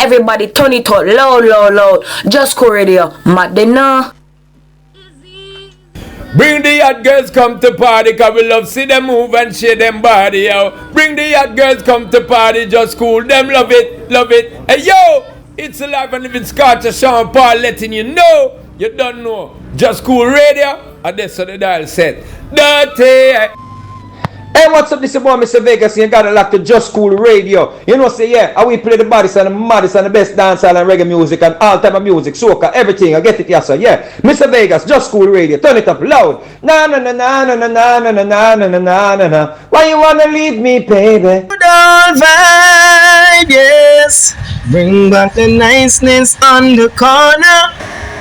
Everybody turn it up loud, loud, loud. Just Cool Radio. Madina. Bring the hot girls come to party, cause we love see them move and shake them body, yo. Bring the hot girls come to party, just cool, them love it, love it. Hey yo, it's alive and living Scotch, Sean Paul letting you know, you don't know. Just Cool Radio, and that's what the dial said. Dirty. Hey, what's up? This is boy Mr. Vegas, and you got it locked to Just Cool Radio. You know, say, yeah, we play the baddest and the maddest and the best dancehall and reggae music and all type of music, soca, everything. I get it, yes, sir. Yeah, Mr. Vegas, Just Cool Radio. Turn it up loud. Na na na na na na na na na na na na na na. Why you wanna leave me, baby? Good old vibe, yes. Bring back the niceness on the corner.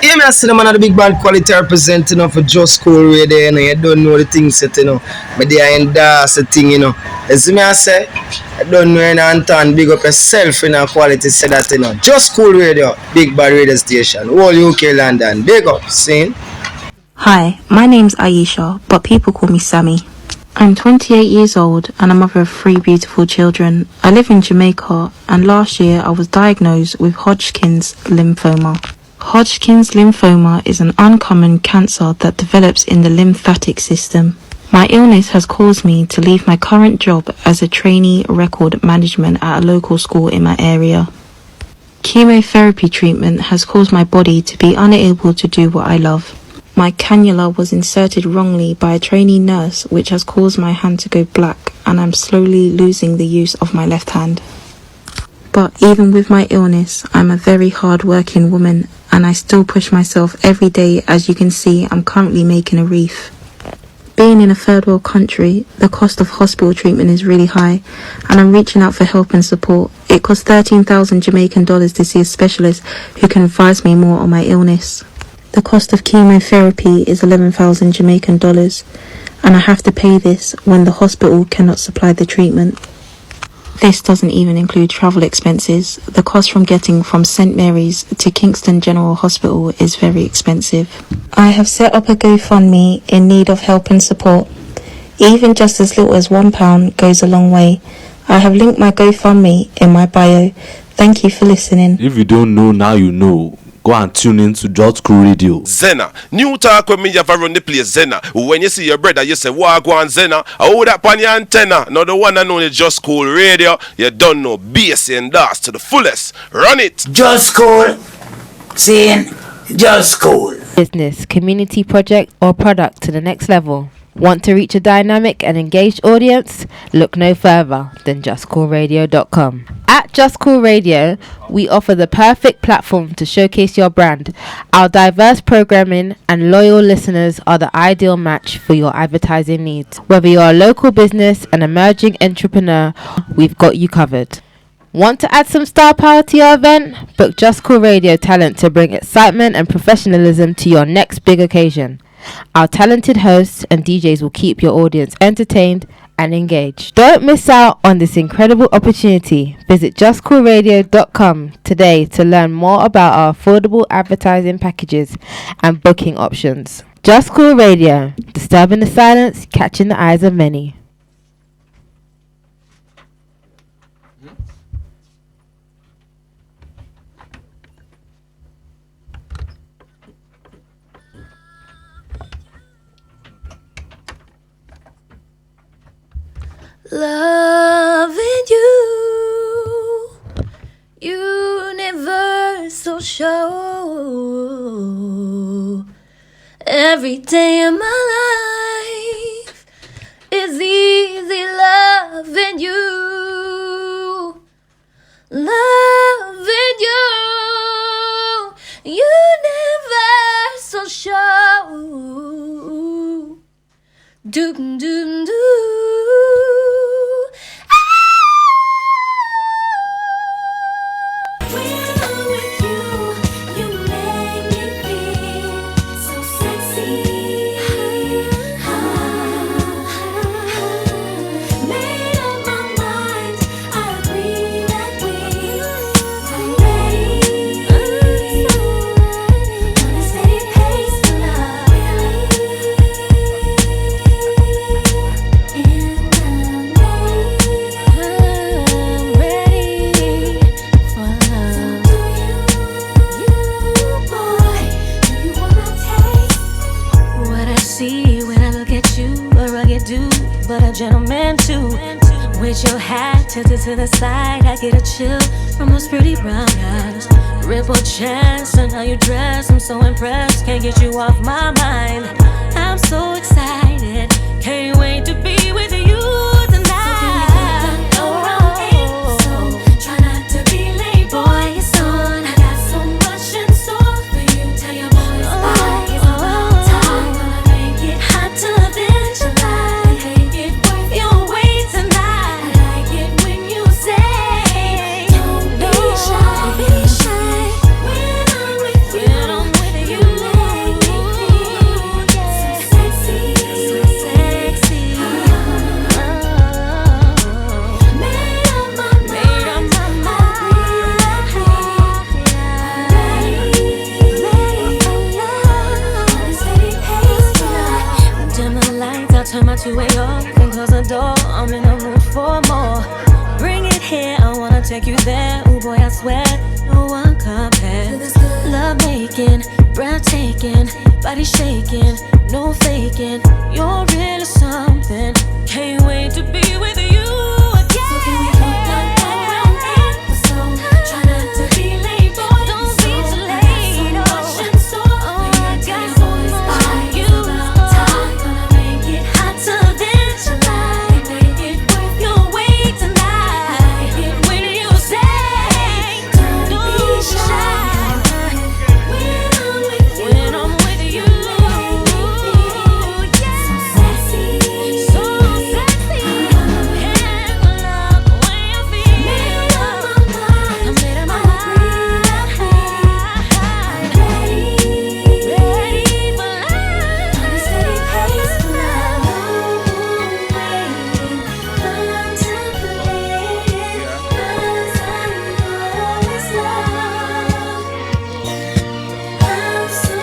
Yeah, I see the man of the big band quality representing for Just Cool Radio, you know. You don't know the things set, you know. But they are in the thing, you know. You see me, I say, I don't know any Anton, big up yourself in a quality, say that, you know. Just Cool Radio, big bad radio station, whole UK, London, big up, see? Hi, my name's Aisha, but people call me Sammy. I'm 28 years old and a mother of 3 beautiful children. I live in Jamaica, and last year I was diagnosed with Hodgkin's lymphoma. Hodgkin's lymphoma is an uncommon cancer that develops in the lymphatic system. My illness has caused me to leave my current job as a trainee record management at a local school in my area. Chemotherapy treatment has caused my body to be unable to do what I love. My cannula was inserted wrongly by a trainee nurse, which has caused my hand to go black, and I'm slowly losing the use of my left hand. But even with my illness, I'm a very hard-working woman, and I still push myself every day. As you can see, I'm currently making a wreath. Being in a third world country, the cost of hospital treatment is really high, and I'm reaching out for help and support. It costs 13,000 Jamaican dollars to see a specialist who can advise me more on my illness. The cost of chemotherapy is 11,000 Jamaican dollars, and I have to pay this when the hospital cannot supply the treatment. This doesn't even include travel expenses. The cost from getting from St. Mary's to Kingston General Hospital is very expensive. I have set up a GoFundMe in need of help and support. Even just as little as £1 goes a long way. I have linked my GoFundMe in my bio. Thank you for listening. If you don't know, now you know. Go and tune in to JusCoolRadio. Zena. New talk when me have run the place Zena. When you see your brother, you say, Wagwan Zena. I hold that on your antenna. Now the one and only JusCoolRadio. You don't know bass and dance to the fullest. Run it. Just Cool. Saying Just Cool. Business, community project or product to the next level. Want to reach a dynamic and engaged audience? Look no further than JusCoolRadio.com. At Just Cool Radio, we offer the perfect platform to showcase your brand. Our diverse programming and loyal listeners are the ideal match for your advertising needs. Whether you're a local business, an emerging entrepreneur, we've got you covered. Want to add some star power to your event? Book Just Cool Radio talent to bring excitement and professionalism to your next big occasion. Our talented hosts and DJs will keep your audience entertained and engaged. Don't miss out on this incredible opportunity. Visit JusCoolRadio.com today to learn more about our affordable advertising packages and booking options. Just Cool Radio, disturbing the silence, catching the eyes of many. Loving you, universal show. Every day of my life is easy loving you. Loving you, universal show. Doom, doom, doom. gentleman too. With your hat tilted to the side, I get a chill from those pretty brown eyes. Ripple chest and how you dress, I'm so impressed, can't get you off my mind. I'm so excited, can't wait to be with you tonight. So try not to be late, boy, it's on. I got so much in store for you, tell your boys bye. It's about time, gonna make it hot till then July. Make it worth your wait tonight. I like it when you say, don't be shy, be shy. When I'm with you, you make me feel so sexy, so sexy. Made up my mind. Dim the lights, I'll turn my two-way off and close the door. I'm in the mood for more. Bring it here, I wanna take you there. Ooh boy, I swear, no one compares. Love making, breathtaking, body shaking, no faking. You're really something. Can't wait to be with you again. So can we hook up around 8 or so? Try not to be late, boy. Don't be too late. I got so much in store. I got so much. You about time, gonna make it hot till then July. Make it worth your wait tonight. I like it when you say, don't be shy. When I'm with you, you make me feel so sexy, so sexy. Can't love when you feel. Made up my mind, I made up my mind. Ready for love. On a steady pace for love. Waiting, contemplating, 'cause I know it's love. I'm so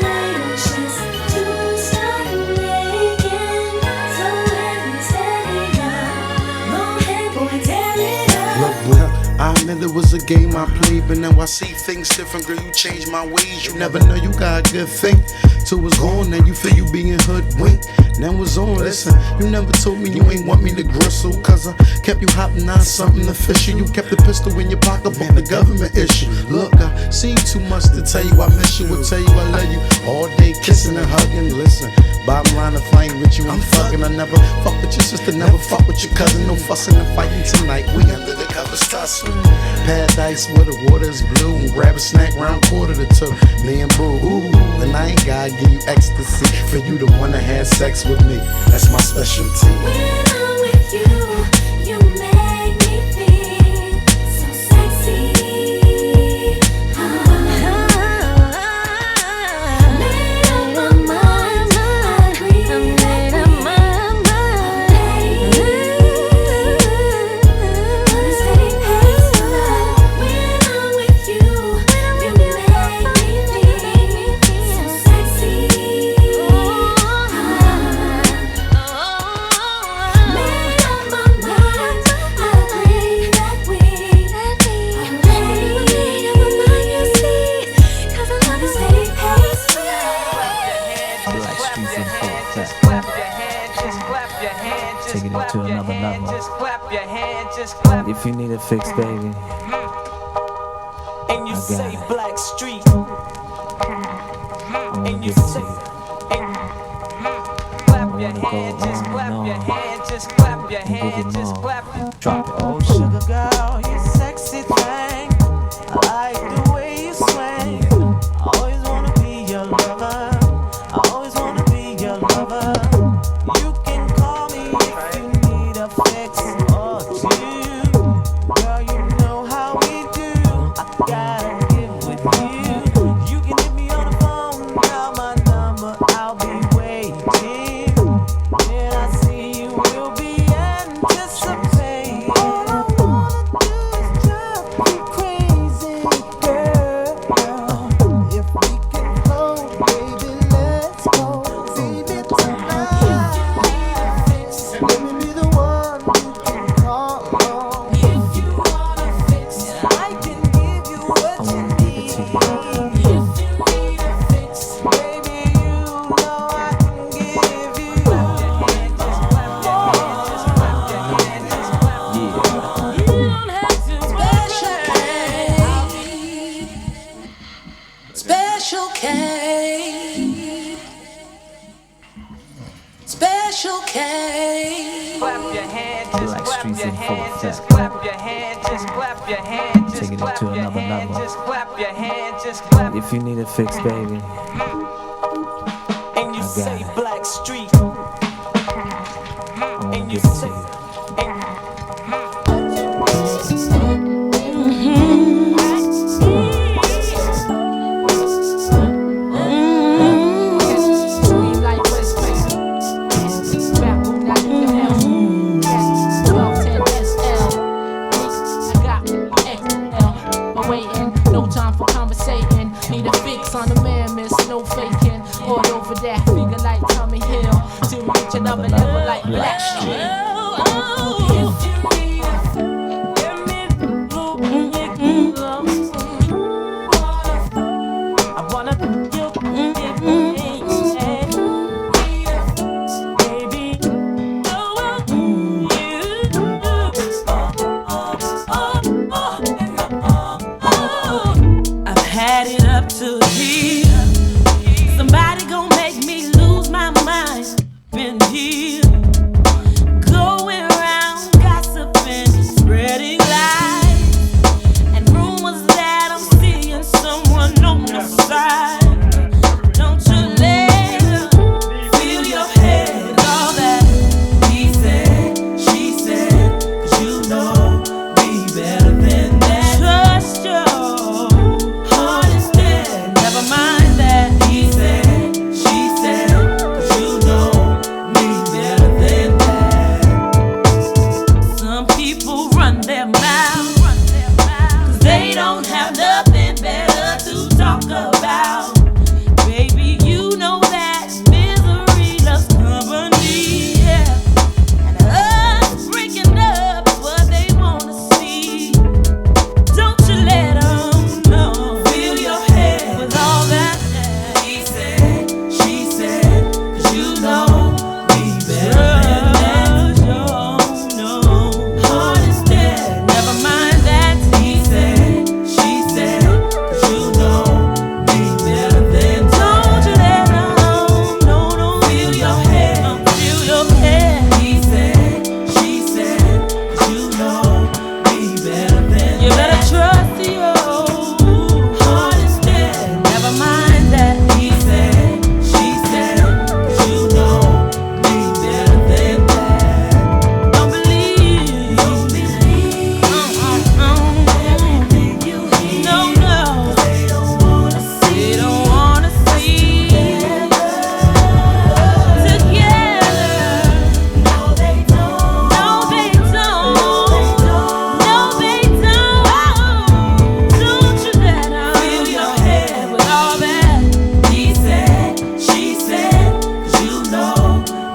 anxious to start making. So let me set it up. Go ahead, boy, tear it up. Look, well, I admit it was a game I played, but now I see things different. Girl, you changed my ways. You never know you got a good thing. Till it's gone, now you feel you being hoodwinked. Now it's on, listen, you never told me you ain't want me to gristle. Cause I kept you hopping on something official. You kept the pistol in your pocket, man, the government issue. Look, I seen too much to tell you I miss you. Will tell you I love you all day, kissing and hugging. Listen, bottom line, if I ain't with you, I'm fucking. I never fuck with your sister, never fuck with your cousin. No fussing and fighting tonight, we under the covers tussling. Paradise where the water is blue. And grab a snack round 1:45. Me and boo, ooh, and I ain't gotta give you ecstasy for you to wanna have sex with me. That's my specialty. When I'm with you, you make me feel so sexy. Made up my mind, I made up my mind. On a steady pace for love. When I'm with you, you make me feel so sexy. Made up my mind, I agree that we. Made up my mind, you see, 'cause I love the steady pace for love. Black streets in full effect. Taking it to another level. If you need a fix, baby, And you I got say it. Black Street, I wanna give it to you. clap I your wanna go hands, just on clap and your on hands, just clap your and give you hands, just more. clap your Drop it. Oh sugar girl, you sexy thing. I like the way you swing. I always wanna be your lover. I always wanna be your lover. You can call me if you need a fix or two. Girl, you know how we do. I gotta get with you. You can hit me on the phone, dial my number, I'll be waiting. When I see you, we'll be anticipating. All I wanna do is Black streets in full effect. Take it to another level. If you need it fixed, baby, and you say Black Street, and you say on the man, miss, no faking. All over that figure like Tommy Hill. Till we reach another level like Black Street. I wanna I've had it up to here. Somebody gon' make me lose my mind. Been here, going around gossiping, spreading lies and rumors that I'm seeing someone on the side. Don't you let her fill your head with all that he said, she said, 'cause you know me better than that. Trust your heart instead, never mind that he said, she said, 'cause you know me better than that. Some people run their mouth, 'cause they don't have nothing better to talk about. Baby, you know that misery loves company, yeah. And us breaking up is what they wanna see. Don't you let them know. Fill your head with all that he said, she said, 'cause you know me better than that. You know, heart instead, never mind that he said, she said, 'cause you know me better than that. Don't you let them know, no. Fill your head, fill your head. He said, she said, 'cause you know me better than that. You better trust your heart instead, never mind that he said, she said, 'cause you know me better than that. Don't believe everything you hear. No, they don't wanna see. They don't wanna see together. No, they don't. No, they don't. No, they don't. Don't you let her fill your head with all that he said, she said, 'cause you know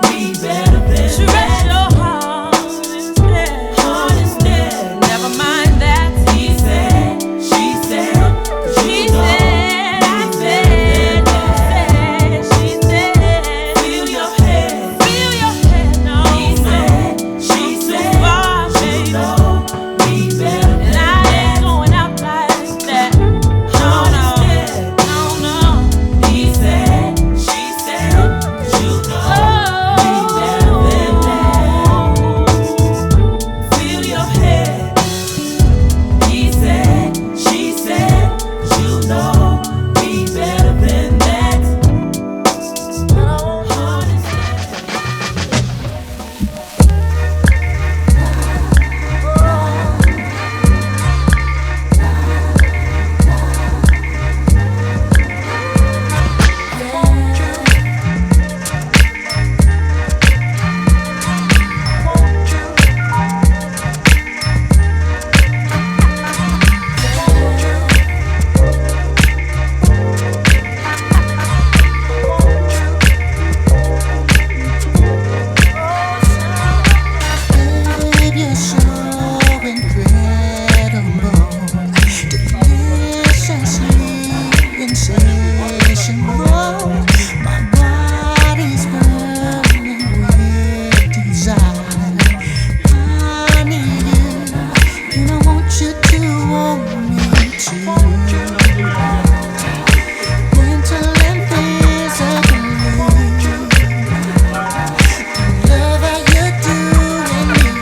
me better than that. Trust your heart instead, never mind that he said, she said, 'cause you know I said, you said, she said. Fill your head no. He said, she said, 'cause you know me better than that. And I ain't going out like that. No. He said, she said, 'cause you know me better than that. Fill your head. He said, she said, 'cause you know me better than that. Heart instead. Babe, you're so incredible, deliciously insatiable. My body's burning with desire. I need you, and I want you to want me too. Mental and physically, love how you're doing me.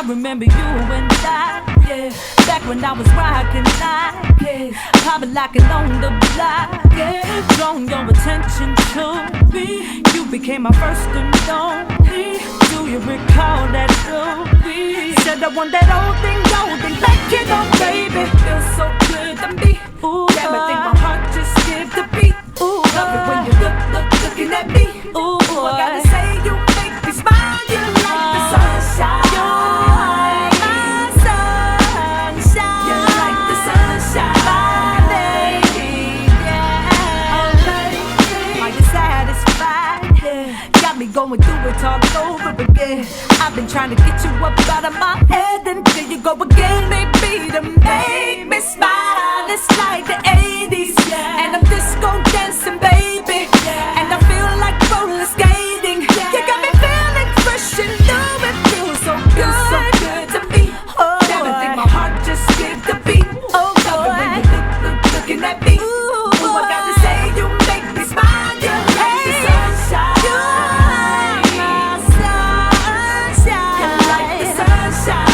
I remember you and I, yeah. Back when I was rockin' Nike, poppin' lockin' on the block, yeah. Drawing your attention to me. You became my first and only. Do you recall that movie? Said I want that old thing golden, like it on, baby. Feels so good to me. Ooh, damn, I think my heart just skipped a beat. Ooh, love it when you looking at me. Ooh, I gotta say you make me smile. You like the sunshine. You're my sunshine. You like the sunshine, my lady. Yeah, oh lady, are you satisfied? Yeah, got me going through it all over again. I've been trying to get you up out of my head, and there you go again, baby, to make me smile. It's like the 80s, yeah. And I'm disco dancing, baby, yeah. And I feel like roller skating, yeah. You got me feeling fresh and new. It feels so good to me. Oh, damn, I think my heart just skipped a beat. Oh, love it when you looking at me. Ooh, I gotta say you make me smile. You like the sunshine. You like my sunshine. You like the sunshine.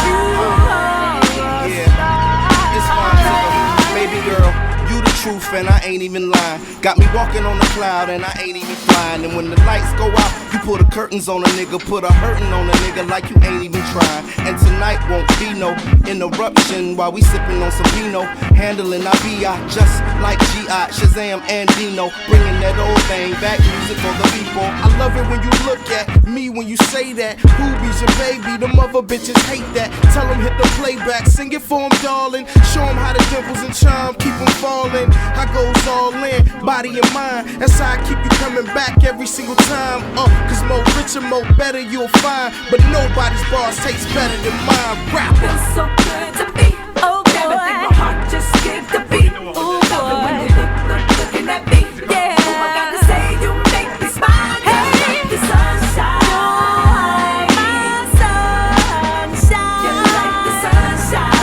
Truth and I ain't even lying. Got me walking on the cloud and I ain't even flying. And when the lights go out, you pull the curtains on a nigga, put a hurtin' on a nigga like you ain't even trying. And tonight won't be no interruption while we sippin' on some Pinot, handling our BI just like G.I. Shazam and Dino, bringing that old thing back, music for the people. I love it when you look at me when you say that. Who be's your baby? The mother bitches hate that. Tell them hit the playback, sing it for them, darling. Show them how the dimples and charm keep them falling. I goes all in, body and mind. That's how I keep you coming back every single time. Cause more rich and more better you'll find. But nobody's bars taste better than mine. Rap feels so good to me. Oh boy, damn, I think my heart just skipped a beat. Ooh boy, when you looking at me. Yeah, ooh, I gotta say you make me smile. Hey, the sunshine. You like my sunshine. You like the sunshine.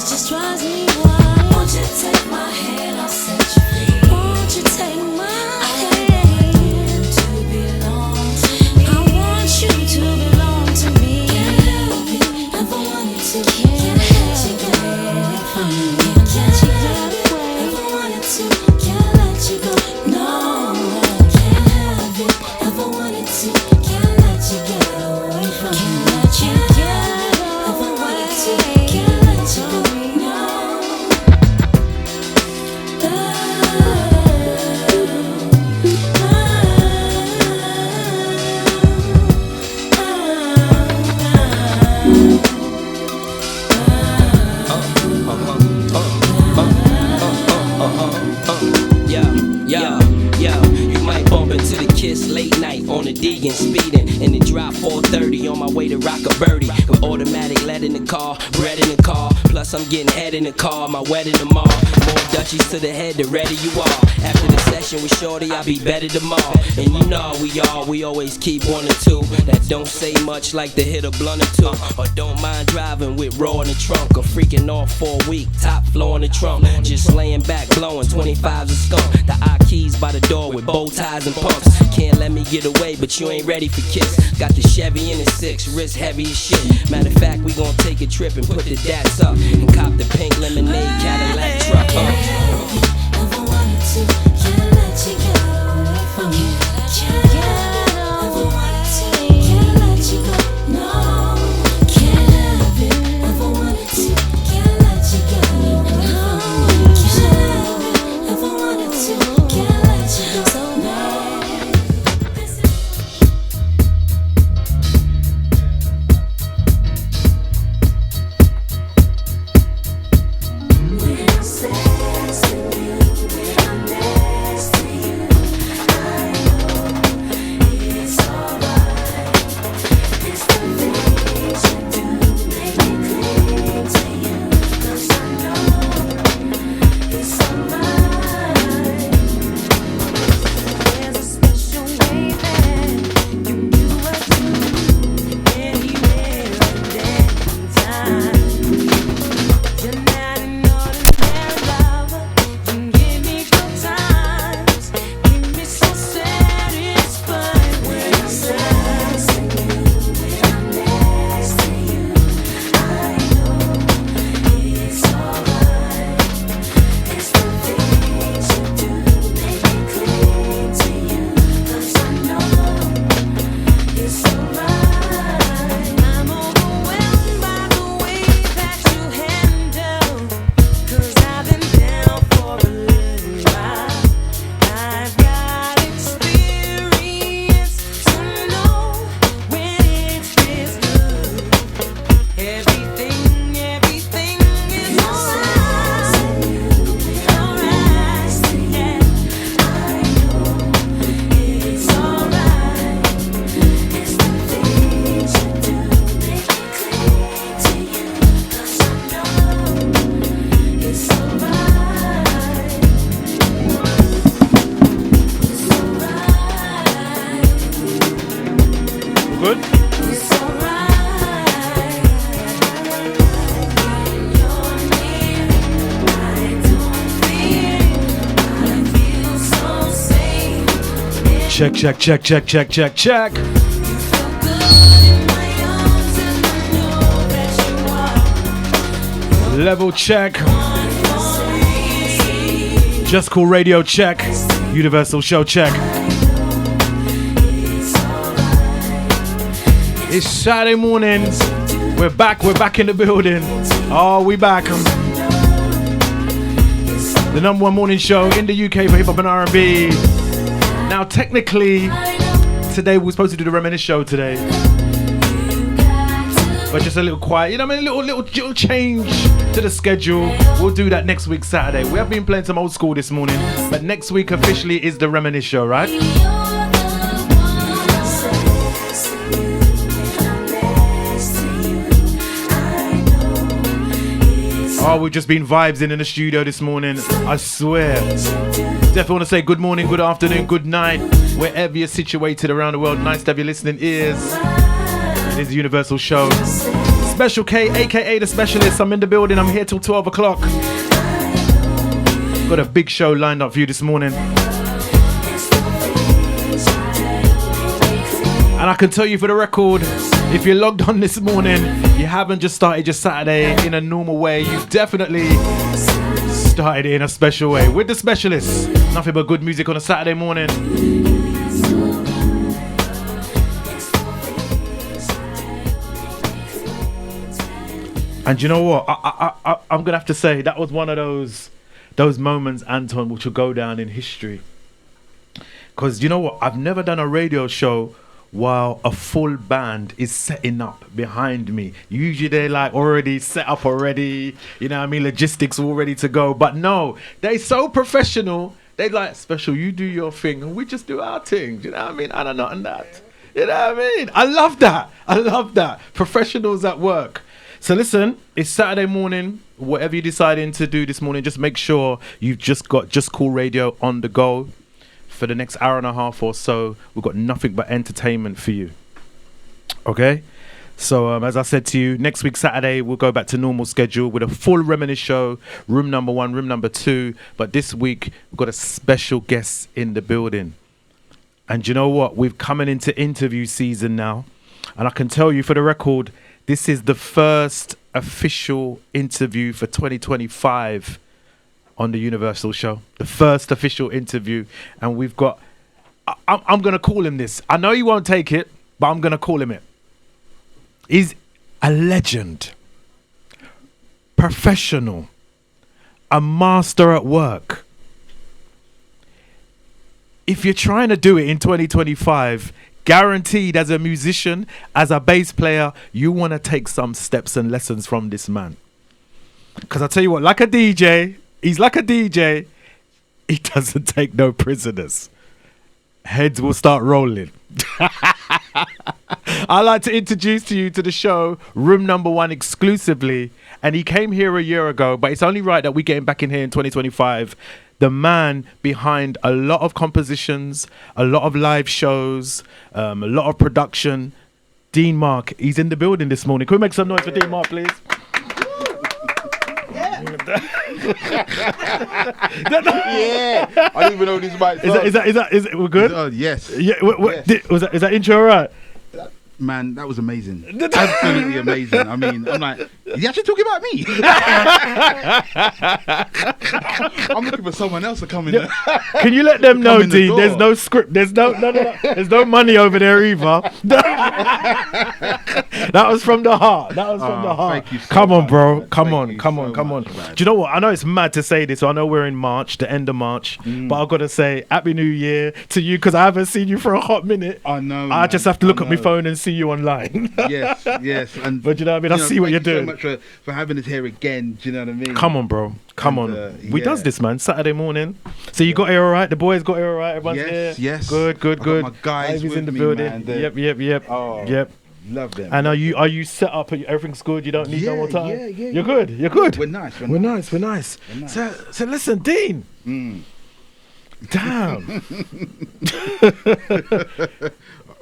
Just drives me wild. Won't you take my hand? I'll set you free. Deegan speeding in the drop 430 on my way to rock a birdie. With automatic lead in the car, bread in the car. Plus I'm getting head in the car, my wedding tomorrow. More Dutchies to the head, the ready you are. After the session with Shorty, I'll be better tomorrow. And you know we always keep 1 or 2 that don't say much, like to hit a blunt or two. Or don't mind driving with Raw in the trunk. Or freaking off for a week, top floor in the trunk. Just laying back, blowing 25s a skunk. The eye keys by the door with bow ties and pumps. Can't let me get away, but you ain't ready for kiss. Got the Chevy in the 6, wrist heavy as shit. Matter of fact, we gon' take a trip and put the dats up. And cop the pink lemonade Cadillac truck up. Never wanted to, can't let you get away from me. Can't never wanted to, can't let you go. No, can't have it. Never wanted to, can't let you get away from me. Can't have it. Never wanted to, can't let you go. So bad. When I'm sex with you, when I'm next to you, I know it's alright. It's the things you do make me cling to you, 'cause I know it's alright. There's a special way that you do what you do, anywhere and anytime. You're not an ordinary lover. You give me good times, keep me so satisfied. When I'm next to you, when I'm next to you, I know it's alright. It's the things you do make me cling to you, 'cause I know it's alright. I'm overwhelmed by the way that you handle, 'cause I've been down for a little while. I've got experience to know when it's this good. Everything is alright. Alright, yeah. I know it's alright. It's the things you do make me cling to you, 'cause I know it's alright. It's alright. Good? It's alright. When you're near, I don't fear. I feel so safe. Check, check, check, check, check, check, check. Level check. Just Cool Radio check. Universal Show check. It's Saturday morning. We're back in the building. Oh, we back. The number one morning show in the UK for hip hop and R&B. Now, technically, today we were supposed to do the Reminisce show today, but just a little quiet. You know what I mean? A little change to the schedule. We'll do that next week Saturday. We have been playing some old school this morning, but next week officially is the Reminisce show, right? Oh, we've just been vibes in the studio this morning, I swear. Definitely want to say good morning, good afternoon, good night, wherever you're situated around the world. Nice to have your listening ears. It is the Universal Show. Special K, aka The Specialist. I'm in the building, I'm here till 12 o'clock. Got a big show lined up for you this morning. And I can tell you for the record, if you're logged on this morning, you haven't just started your Saturday in a normal way. You've definitely started it in a special way. With The Specialist. Nothing but good music on a Saturday morning. And you know what? I'm going to have to say, that was one of those moments, Anton, which will go down in history. Because you know what? I've never done a radio show while a full band is setting up behind me. Usually they're like already set up already, you know what I mean, logistics all ready to go. But no, they're so professional. They like, Special, you do your thing and we just do our thing. Do you know what I mean? I don't know, and that. You know what I mean? I love that. I love that. Professionals at work. So listen, it's Saturday morning. Whatever you're deciding to do this morning, just make sure you've just got Just Cool Radio on the go for the next hour and a half or so. We've got nothing but entertainment for you. Okay? So as I said to you, next week Saturday we'll go back to normal schedule with a full Reminisce show, room number 1, room number 2. But this week we've got a special guest in the building. And you know what? We're coming into interview season now. And I can tell you for the record, this is the first official interview for 2025 on the Universal Show. The first official interview. And we've got... I'm going to call him this. I know he won't take it, but I'm going to call him it. He's a legend, professional, a master at work. If you're trying to do it in 2025, guaranteed as a musician, as a bass player, you want to take some steps and lessons from this man. Because I tell you what, like a DJ, he's like a DJ, he doesn't take no prisoners. Heads will start rolling. I'd like to introduce to you to the show, room number 1 exclusively. And he came here a year ago, but it's only right that we get him back in here in 2025. The man behind a lot of compositions, a lot of live shows, a lot of production, Dean Mark. He's in the building this morning. Can we make some noise for Dean Mark, please? Yeah, I didn't even know these mics. Is it we're good? Yes. Yeah. Yes. Is that intro all right? Man, that was amazing. Absolutely amazing. I mean, I'm like, is he actually talking about me? I'm looking for someone else to come in. Can you let them know, Dean? There's no script. There's no. There's no money over there either. That was from the heart. That was from the heart. Thank you so come on, much, bro. man. Come Thank on. you Come so on. Come on. much, man. Do you know what? I know it's mad to say this. So I know we're in March, the end of March. But I've got to say, Happy New Year to you because I haven't seen you for a hot minute. I know. I just have to look at my phone and see you online. Yes. And but you know what I mean? I see what you're doing. Thank you so much for having us here again. Do you know what I mean? Come on, bro. Come on. We does this, man. Saturday morning. So you got here all right? The boys got here all right? Everyone's here? Yes. Good. I got my guys Ivy's with in the me, building. Man. Yep. Oh, yep. Love them. And are you set up? Everything's good? You don't need no more time? Yeah. You're good? You're good? We're nice. We're nice. So listen, Dean. Damn.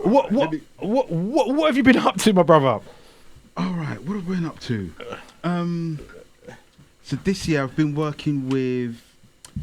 What have you been up to, my brother? All right, what have we been up to? So this year I've been working with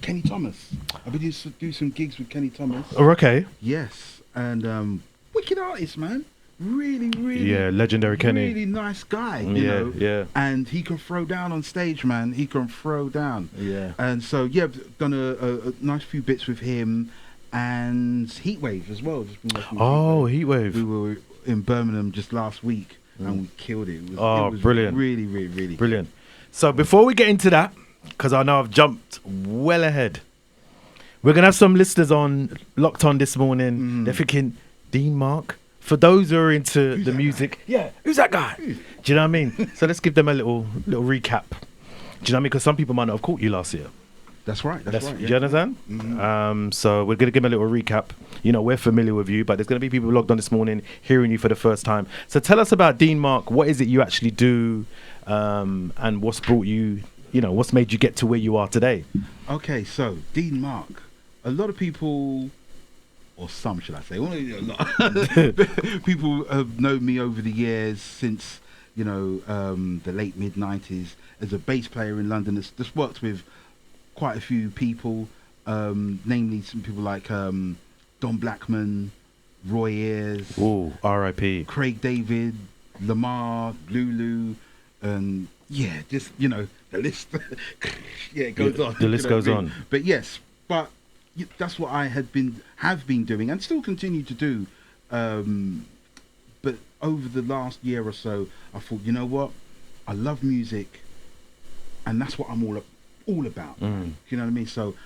Kenny Thomas. I've been doing some gigs with Kenny Thomas. Oh, okay. Yes, and wicked artist, man. Really. Yeah, legendary Kenny. Really nice guy. You know? Yeah. And he can throw down on stage, man. He can throw down. Yeah. And so I've done a nice few bits with him and Heatwave as well. Just been working with Heatwave. We were in Birmingham just last week. And we killed it. It was brilliant. Really brilliant. So before we get into that, because I know I've jumped well ahead, we're going to have some listeners locked on this morning. They're thinking, Dean Mark? For those who are into the music, who's that guy? Do you know what I mean? So let's give them a little recap. Do you know what I mean? Because some people might not have caught you last year. That's right. Do you understand? So we're going to give them a little recap. You know, we're familiar with you, but there's going to be people logged on this morning hearing you for the first time. So tell us about Dean Mark. What is it you actually do, and what's brought you, what's made you get to where you are today? Okay, so Dean Mark. A lot of people, or some should I say, well, a lot. People have known me over the years since, the late mid-90s as a bass player in London. It's just worked with quite a few people, namely some people like Don Blackman, Roy Ayers, R.I.P. Craig David, Lamar, Lulu, and just the list. It goes on. The list goes on. But yes, that's what I have been doing and still continue to do. But over the last year or so, I thought, you know what, I love music, and that's what I'm all about. You know what I mean? So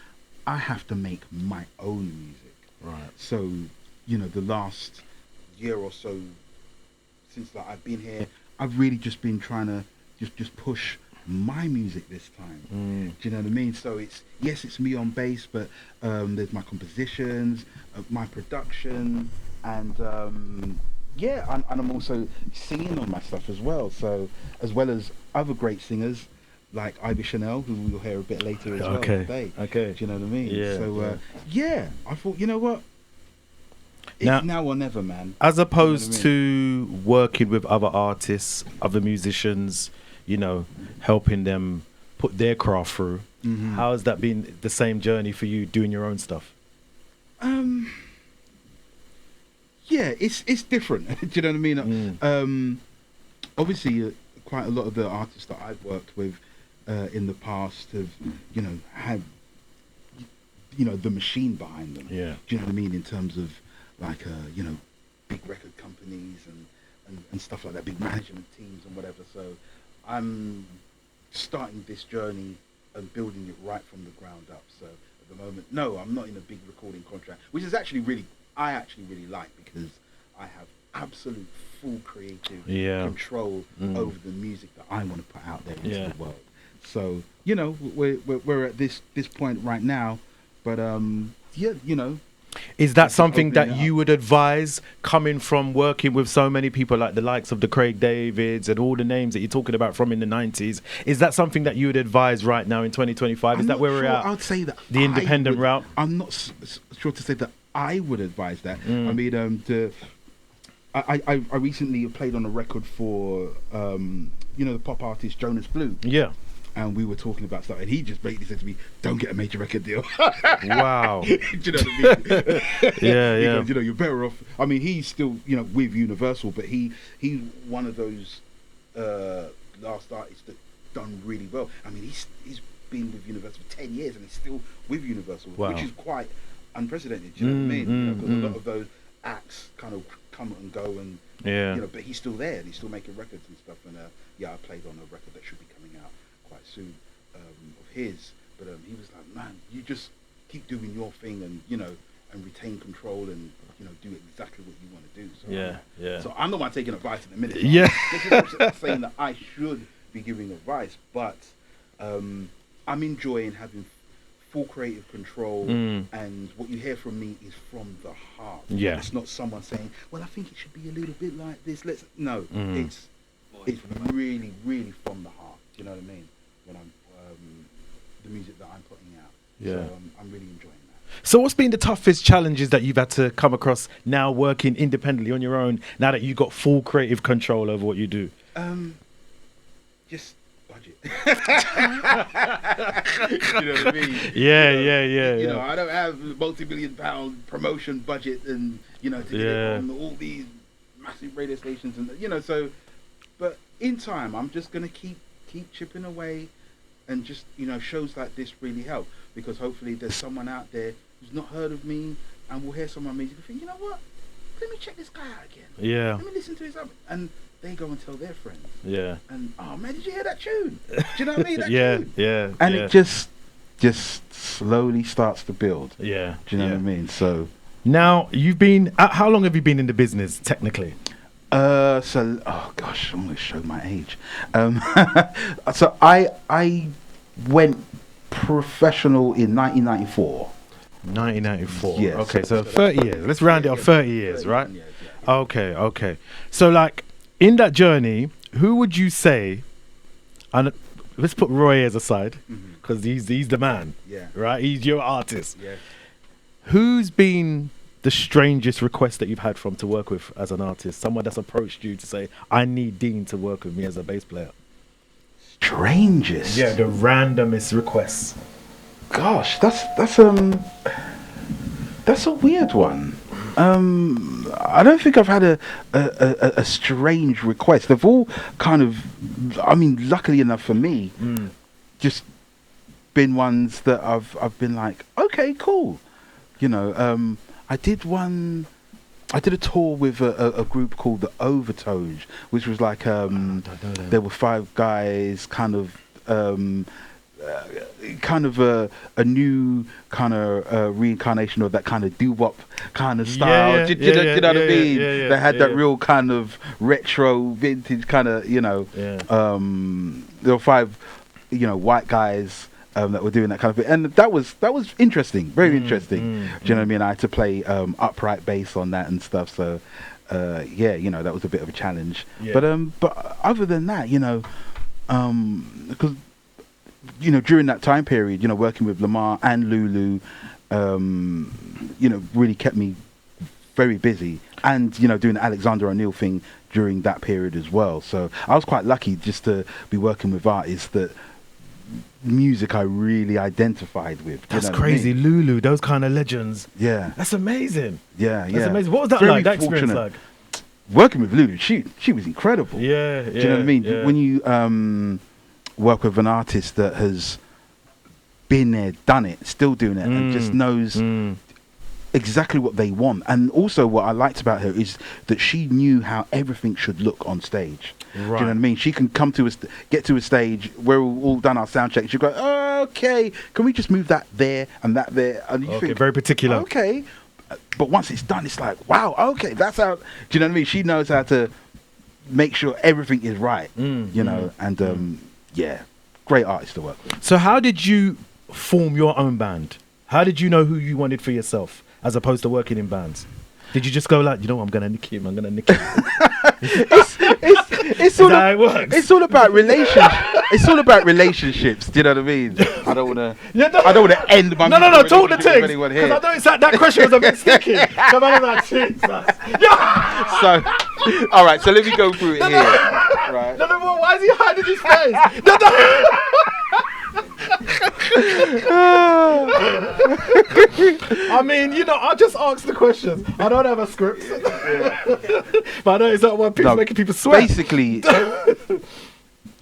I have to make my own music. Right. So, the last year or so since I've been here, I've really just been trying to just push my music this time. Do you know what I mean? So it's me on bass, but there's my compositions, my production, and and I'm also singing on my stuff as well. So as well as other great singers like Ivy Chanel, who we'll hear a bit later as well today. Okay. Do you know what I mean? Yeah. So I thought, you know what? It's now or never, man. As opposed to working with other artists, other musicians, you know, helping them put their craft through. Mm-hmm. How has that been the same journey for you doing your own stuff? Yeah, it's different. Do you know what I mean? Obviously, quite a lot of the artists that I've worked with in the past have, you know, had, you know, the machine behind them. Yeah. Do you know what I mean? In terms of like, you know, big record companies and stuff like that, big management teams and whatever. So I'm starting this journey and building it right from the ground up. So at the moment, no, I'm not in a big recording contract, which is actually I actually really like, because I have absolute full creative control over the music that I want to put out there into the world. So, you know, we're at this point right now, but you know. Is that something that you would advise, coming from working with so many people like the likes of the Craig Davids and all the names that you're talking about from in the 90s? Is that something that you would advise right now in 2025? Is that where we're at? I would say that the independent route. I'm not sure to say that I would advise that. I mean, I recently played on a record for you know, the pop artist Jonas Blue. Yeah. And we were talking about stuff, and he just basically said to me, "Don't get a major record deal." Wow. Do you know what I mean? Yeah. Because, you know, you're better off. I mean, he's still, you know, with Universal, but he's one of those last artists that done really well. I mean, he's been with Universal for 10 years and he's still with Universal, which is quite unprecedented. Do you know what I mean? Because a lot of those acts kind of come and go, and you know, but he's still there and he's still making records and stuff. And I played on a record that should be coming out quite soon of his, but he was like, man, you just keep doing your thing, and you know, and retain control, and you know, do exactly what you want to do. So So I'm not mind taking advice in a minute. This is not saying that I should be giving advice, but I'm enjoying having full creative control, and what you hear from me is from the heart. It's not someone saying, well, I think it should be a little bit like this. It's really, really from the heart. Do you know what I mean? When I'm the music that I'm putting out. So I'm really enjoying that. So what's been the toughest challenges that you've had to come across now working independently on your own, now that you've got full creative control over what you do? Just budget. You know what I mean? You know, I don't have a multi-million-pound promotion budget, and you know, to get on all these massive radio stations, and you know, so. But in time, I'm just gonna keep chipping away, and just, you know, shows like this really help, because hopefully there's someone out there who's not heard of me and will hear some of my music and think, you know what, let me check this guy out again. Let me listen to his album, and they go and tell their friends. And oh man, did you hear that tune? Do you know what I mean? That tune. And it just slowly starts to build. Do you know what I mean? So now you've been. How long have you been in the business technically? Oh gosh, I'm gonna show my age. So I went professional in 1994. 1994. Yes. Okay, so 30 years. Let's round it off 30 years, right? Okay. So like in that journey, who would you say? And let's put Roy Ayers aside, because he's the man. Right. He's your artist. Who's been the strangest request that you've had to work with as an artist? Someone that's approached you to say, I need Dean to work with me as a bass player. Strangest? Yeah, the randomest requests. Gosh, that's a weird one. I don't think I've had a strange request. They've all kind of, I mean, luckily enough for me, just been ones that I've been like, okay, cool. You know, I did a tour with a group called the Overtones, which was like there were 5 guys, kind of a new kind of reincarnation of that kind of doo-wop kind of style. Do you know what I mean? They had that real kind of retro, vintage kind of, you know. There were 5, you know, white guys that were doing that kind of thing, and that was interesting, very interesting. Do you know what I mean? I had to play upright bass on that and stuff. So yeah, you know, that was a bit of a challenge. Yeah. But other than that, you know, because you know, during that time period, you know, working with Lamar and Lulu, you know, really kept me very busy, and you know, doing the Alexander O'Neill thing during that period as well. So I was quite lucky just to be working with artists that music I really identified with. That's crazy. Lulu, those kind of legends. Yeah. That's amazing. Yeah, That's amazing. What was that like? That experience like? Working with Lulu, she was incredible. Yeah, Do you know what I mean? yeah. When you work with an artist that has been there, done it, still doing it, and just knows exactly what they want. And also what I liked about her is that she knew how everything should look on stage. Do you know what I mean? She can come to us, get to a stage, we're all done our sound check. She'll go, oh, okay, can we just move that there and that there? And you think, very particular. Okay. But once it's done, it's like, wow, okay, that's how, do you know what I mean? She knows how to make sure everything is right, you know, and yeah, great artist to work with. So how did you form your own band? How did you know who you wanted for yourself as opposed to working in bands? Did you just go like, you know what, I'm going to nick him, I'm going to nick him? It's all how it works? It's all about relationships. It's all about relationships. Do you know what I mean? I don't want to end my No, talk the thing. Because Because I know it's like, that question was a bit sticky. Come on, like, Jesus. So, all right, so let me go through it here. Right. No, why is he hiding his face? No. I mean, you know, I just ask the questions. I don't have a script. But I know it's not what people making people sweat. Basically,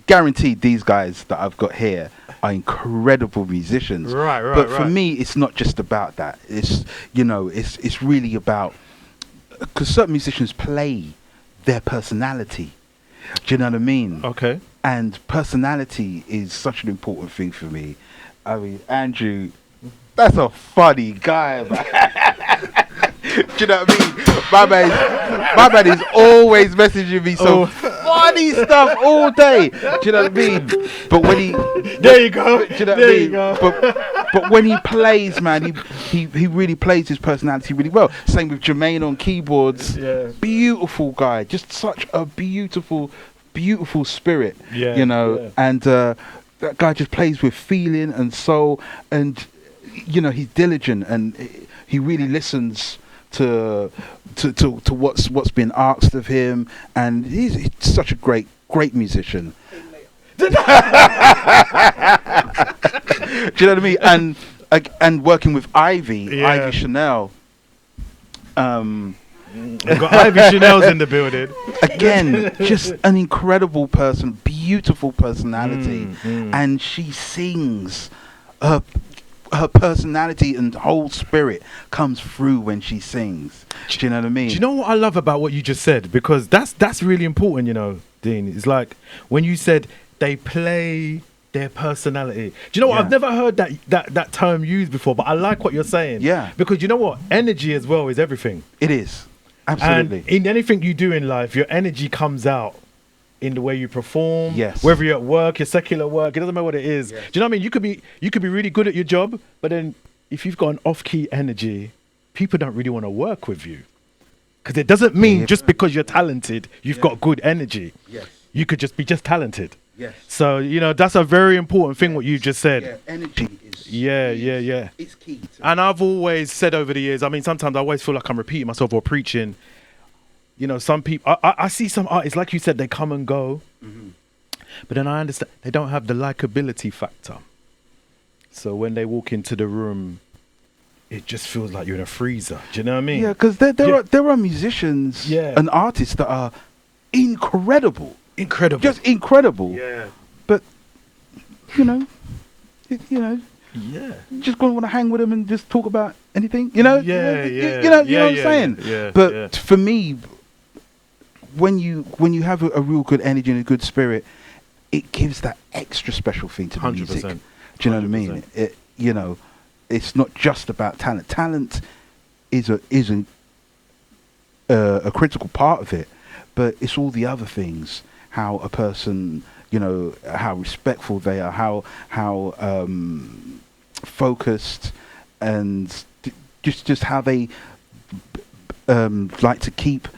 guaranteed these guys that I've got here are incredible musicians. Right. But for me, it's not just about that. It's, you know, it's really about, because certain musicians play their personality. Do you know what I mean? Okay. And personality is such an important thing for me. I mean, Andrew, that's a funny guy, man. Do you know what I mean? My man is always messaging me some funny stuff all day. Do you know what I mean? But when he, there you go. Do you know what I mean? But when he plays, man, he really plays his personality really well. Same with Jermaine on keyboards. Yeah. Beautiful guy, just such a beautiful spirit. Yeah. You know, yeah. and that guy just plays with feeling and soul, and you know, he's diligent and he really listens to what's been asked of him, and he's such a great musician. Do you know what I mean? And working with Ivy Chanel. We've got Ivy Chanel's in the building. Again, just an incredible person, beautiful personality, and she sings. Her personality and whole spirit comes through when she sings. Do you know what I mean? Do you know what I love about what you just said? Because that's really important, you know, Dean. It's like when you said they play their personality. Do you know what? I've never heard that term used before, but I like what you're saying. Yeah. Because you know what? Energy as well is everything. It is. Absolutely. And in anything you do in life, your energy comes out in the way you perform. Yes. Whether you're at work, your secular work, it doesn't matter what it is. Yes. Do you know what I mean? You could be really good at your job, but then if you've got an off-key energy, people don't really want to work with you. Because it doesn't mean just because you're talented, you've got good energy. Yes. You could just be talented. Yes. So, you know, that's a very important thing what you just said. Yeah, energy is... Yeah. It's key. And I've always said over the years, I mean, sometimes I always feel like I'm repeating myself or preaching. You know, some people, I see some artists, like you said, they come and go. But then I understand they don't have the likability factor. So when they walk into the room, it just feels like you're in a freezer. Do you know what I mean? Yeah, because there are musicians and artists that are incredible. Just incredible. Yeah. But, you know, yeah. Just going to want to hang with them and just talk about anything, you know? Yeah. You know what I'm saying? Yeah. But for me, when you have a real good energy and a good spirit, it gives that extra special thing to the 100%. music. Do you know what I mean? It, you know, it's not just about talent. Talent is a critical part of it, but it's all the other things. How a person how respectful they are, how focused, and just how they like to keep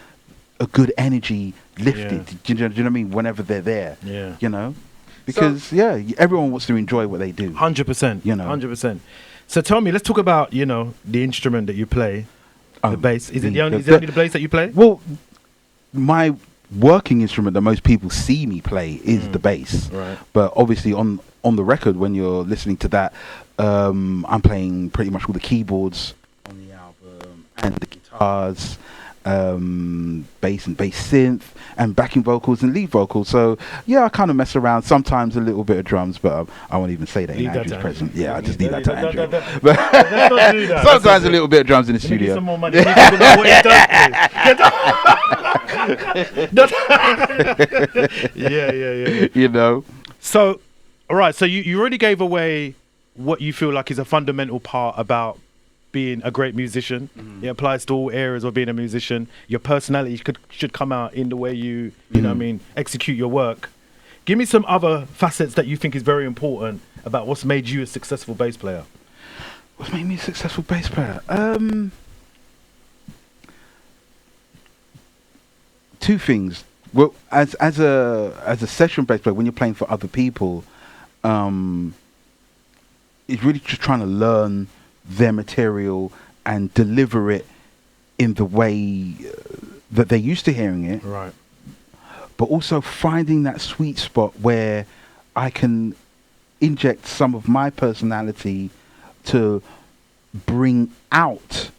a good energy lifted. Do you know what I mean? Whenever they're there, because everyone wants to enjoy what they do. 100%. 100%. So tell me, let's talk about the instrument that you play, the bass. Is it only the bass that you play? Well, my working instrument that most people see me play is the bass. Right. But obviously on the record, when you're listening to that, I'm playing pretty much all the keyboards on the album and the guitars, bass and bass synth and backing vocals and lead vocals. So I kind of mess around, sometimes a little bit of drums, but I won't even say that in Andrew's presence. I just leave that to Andrew. Sometimes a little bit of drums in the studio. Some more money. What he does, yeah. So all right, so you already gave away what you feel like is a fundamental part about being a great musician. It applies to all areas of being a musician. Your personality should come out in the way you know what I mean, execute your work. Give me some other facets that you think is very important about what's made you a successful bass player. What's made me a successful bass player? Two things. Well, as a session bass player, when you're playing for other people, it's really just trying to learn their material and deliver it in the way that they're used to hearing it. Right. But also finding that sweet spot where I can inject some of my personality to bring out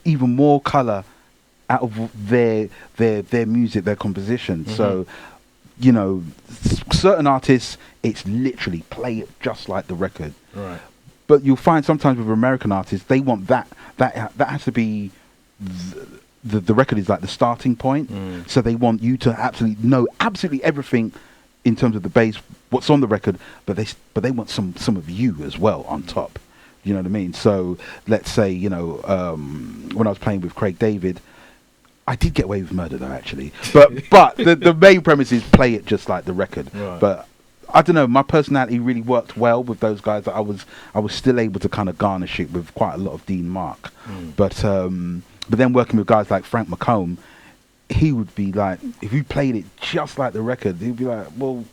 even more color out of their music, their composition. So, certain artists, it's literally play it just like the record. Right. But you'll find sometimes with American artists, they want that has to be the record is like the starting point. So they want you to absolutely know absolutely everything in terms of the bass, what's on the record, but they want some of you as well on top. You know what I mean? So let's say when I was playing with Craig David, I did get away with murder though, actually. But the main premise is play it just like the record. Right. But I don't know, my personality really worked well with those guys. That I was still able to kind of garnish it with quite a lot of Dean Mark. But then working with guys like Frank McComb, he would be like, if you played it just like the record, he'd be like, well,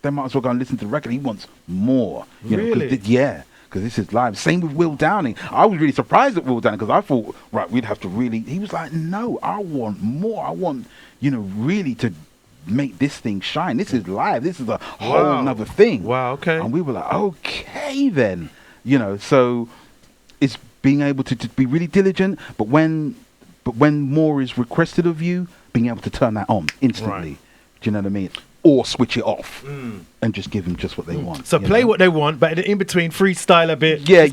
they might as well go and listen to the record. He wants more. Really? Because this is live. Same with Will Downing. I was really surprised at Will Downing because I thought, right, we'd have to really... He was like, no, I want more. I want, really to make this thing shine. This is live. This is a whole nother thing. Wow, okay. And we were like, okay then. So it's being able to be really diligent, but when more is requested of you, being able to turn that on instantly. Right. Do you know what I mean? Or switch it off and just give them just what they want. So play what they want, but in between freestyle a bit. Yeah.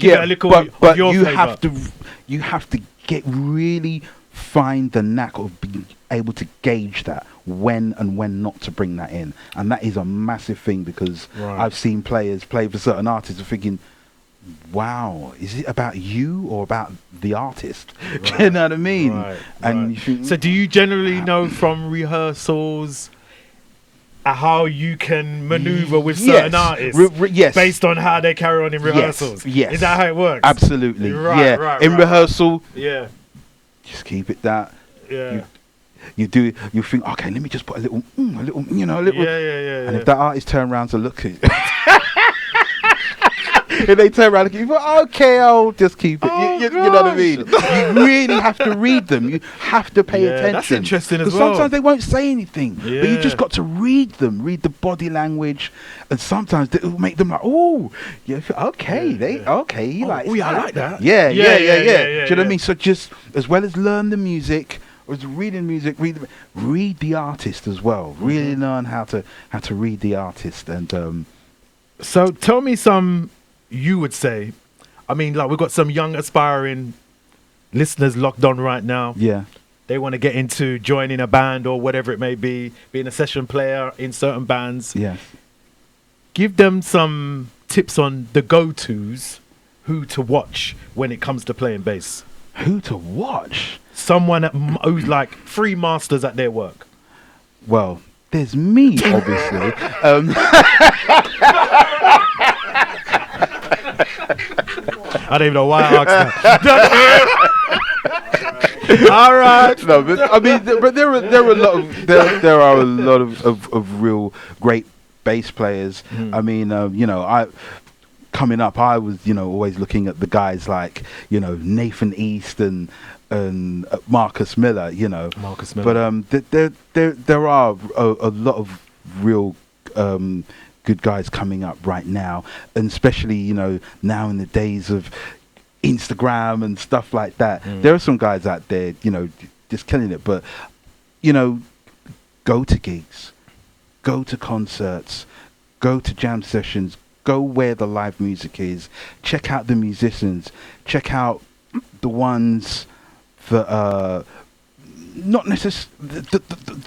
But you have to get really find the knack of being able to gauge that when and when not to bring that in, and that is a massive thing because I've seen players play for certain artists and thinking, wow, is it about you or about the artist? Right. Do you know what I mean? Right. And you think, so do you generally know from rehearsals how you can maneuver with certain artists yes, based on how they carry on in rehearsals? Yes. Is that how it works? Absolutely. In rehearsal, just keep it that. You think, okay, let me just put a little. And if that artist turn around to look at you, if they turn around and keep, okay, I'll just keep it. You know what I mean? You really have to read them. You have to pay attention. That's interesting as well. Sometimes they won't say anything, but you just got to read them, read the body language, and sometimes it will make them like, oh, okay, I like that. Yeah. Do you know what I mean? So just as well as learn the music, or as reading music, read the artist as well. Really learn how to read the artist. And so tell me some. You would say, I mean, like we've got some young aspiring listeners locked on right now. Yeah. They want to get into joining a band or whatever it may be, being a session player in certain bands. Yes. Give them some tips on the go-tos, who to watch when it comes to playing bass. Who to watch? Someone who's like 3 masters at their work. Well, there's me, obviously. I don't even know why I asked that. All right. No, but I mean, but there are a lot of real great bass players. I mean, coming up, I was always looking at the guys like Nathan East and Marcus Miller. Marcus Miller. But there are a lot of real good guys coming up right now, and especially now in the days of Instagram and stuff like that. There are some guys out there, just killing it. But go to gigs, go to concerts, go to jam sessions, go where the live music is, check out the musicians, check out the ones that are not necessarily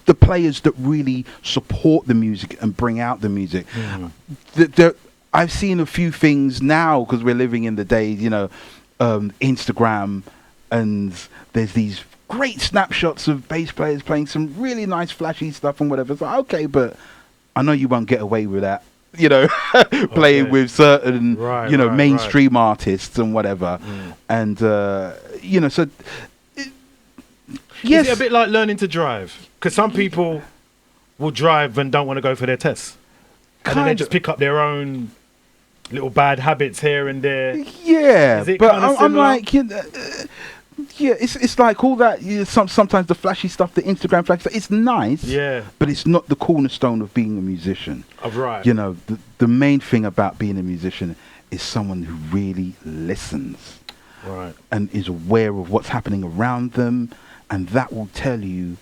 the players that really support the music and bring out the music. I've seen a few things now because we're living in the days, Instagram, and there's these great snapshots of bass players playing some really nice flashy stuff and whatever. It's like, okay, but I know you won't get away with that, playing with certain, mainstream artists and whatever. And, so... Yes. Is it a bit like learning to drive? Because some people will drive and don't want to go for their tests. And then they just pick up their own little bad habits here and there. Yeah, Is it but kind of I'm similar? like, it's like all that. Sometimes the flashy stuff, the Instagram flashy stuff, it's nice. Yeah. But it's not the cornerstone of being a musician. Oh, right. The main thing about being a musician is someone who really listens. Right. And is aware of what's happening around them, and that will tell you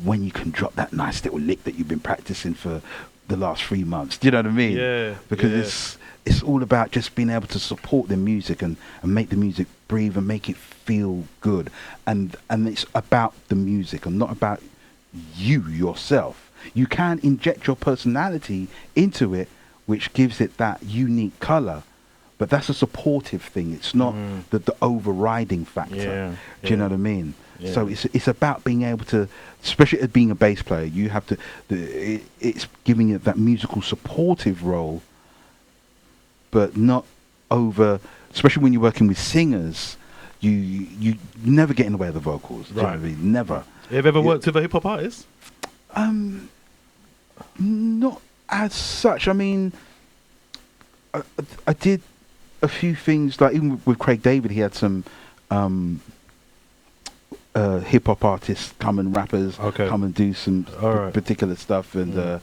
when you can drop that nice little lick that you've been practicing for the last 3 months. Do you know what I mean? Yeah. Because it's all about just being able to support the music and make the music breathe and make it feel good. And it's about the music and not about you yourself. You can inject your personality into it, which gives it that unique color. But that's a supportive thing. It's not the overriding factor. Yeah. Do you know what I mean? Yeah. So it's about being able to, especially as being a bass player, you have to. It's giving it that musical supportive role, but not over. Especially when you're working with singers, you never get in the way of the vocals. Do you know what I mean? Never. Have you ever worked with a hip hop artist? Not as such. I mean, I did a few things, like even with Craig David, he had some hip hop artists come and rappers come and do some particular stuff, and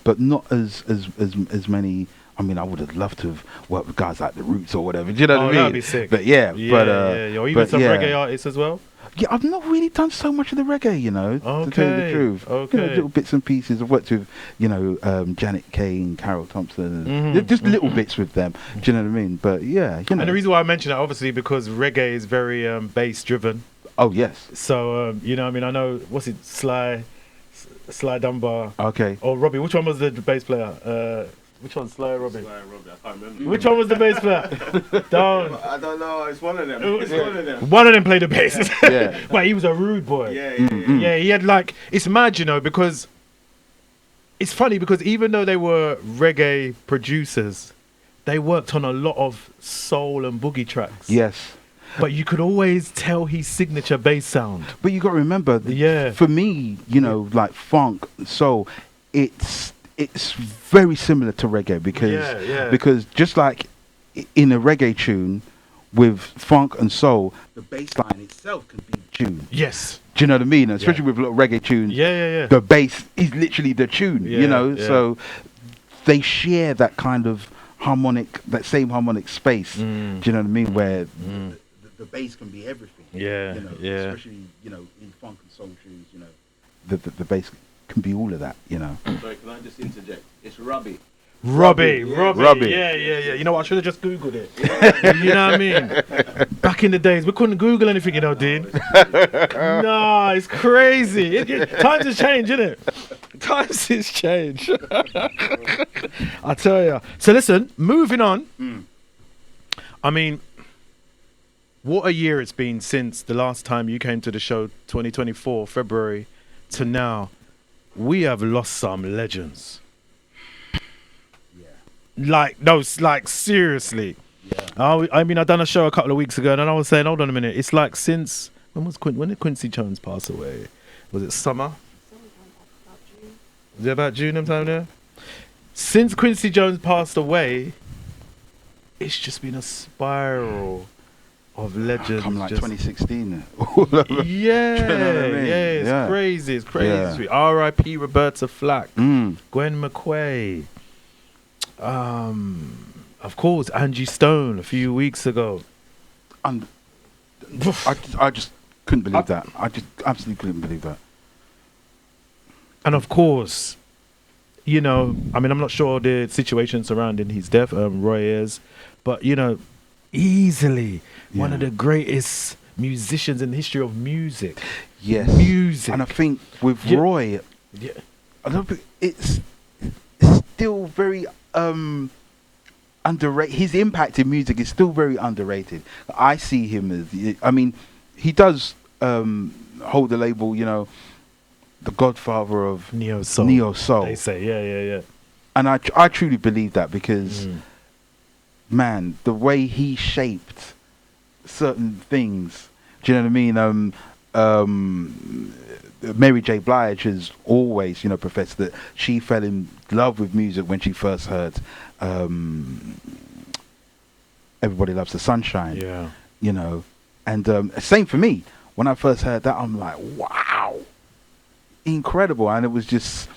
but not as many. I mean, I would have loved to have worked with guys like the Roots or whatever. Do you know what I mean? That'd be sick. But or even some reggae artists as well. Yeah, I've not really done so much of the reggae, to tell you the truth. Okay. Little bits and pieces. I've worked with, Janet Kay and Carol Thompson, and just little bits with them. Do you know what I mean? But yeah, And the reason why I mention that, obviously, because reggae is very bass driven. Oh yes. So I know Sly Dunbar. Okay. Or Robbie. Which one was the bass player? Which one's Sly or Robbie? Sly and Robbie, I can't remember. Which one was the bass player? I don't know. It's one of them. It's one of them. One of them played the bass. Yeah. Well, he was a rude boy. Yeah. He had it's mad, because it's funny because even though they were reggae producers, they worked on a lot of soul and boogie tracks. Yes. But you could always tell his signature bass sound. But you got to remember, for me, like funk, soul, it's very similar to reggae because just like in a reggae tune with funk and soul, the bass line itself can be the tune. Yes. Do you know what I mean? Especially with a lot of reggae tunes. Yeah. The bass is literally the tune, so they share that kind of that same harmonic space. Do you know what I mean? Where the bass can be everything. Especially, in funk and soul tunes, the bass can be all of that, Sorry, can I just interject? It's Robbie. Robbie. Robbie. Yeah. You know what? I should have just Googled it. You know what I mean? Back in the days, we couldn't Google anything, Dean. No, it's crazy. Times has changed, innit? Times has changed. I tell you. So listen, moving on. I mean, what a year it's been since the last time you came to the show, 2024, February, to now. we have lost some legends. Like, no, like, seriously. I mean, I done a show a couple of weeks ago, and I was saying, hold on a minute. It's like since when did Quincy Jones pass away? Was it summer? Was it about June? Time there. Since Quincy Jones passed away, it's just been a spiral of legends. Come like just 2016. Yeah, You know what I mean? yeah, it's crazy. It's crazy. Yeah. Sweet. R.I.P. Roberta Flack, Mm. Gwen McQuay. Of course, Angie Stone a few weeks ago. I just couldn't believe that. I just absolutely couldn't believe that. And of course, you know, I mean, I'm not sure the situation surrounding his death, Roy Ayers, but, you know, easily one of the greatest musicians in the history of music. Yes. Music. And I think with Roy, I don't think it's still very underrated. His impact in music is still very underrated. I see him as, I mean, he does hold the label, you know, the godfather of Neo Soul. They say, yeah. And I truly believe that because, man, the way he shaped certain things, do you know what I mean? Mary J. Blige has always, you know, professed that she fell in love with music when she first heard Everybody Loves the Sunshine. Yeah. You know, and same for me. When I first heard that, I'm like, wow, incredible. And it was just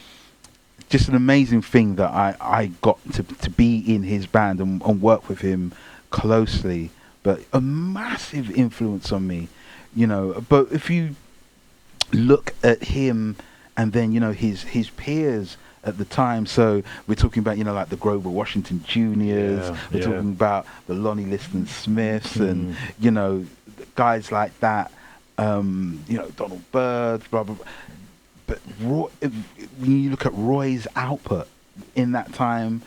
an amazing thing that I got to be in his band and work with him closely. But a massive influence on me, you know. But if you look at him and then, you know, his peers at the time, so we're talking about, you know, like the Grover Washington Juniors, we're talking about the Lonnie Liston Smiths and, you know, guys like that, you know, Donald Byrd, blah, blah, blah. But when you look at Roy's output in that time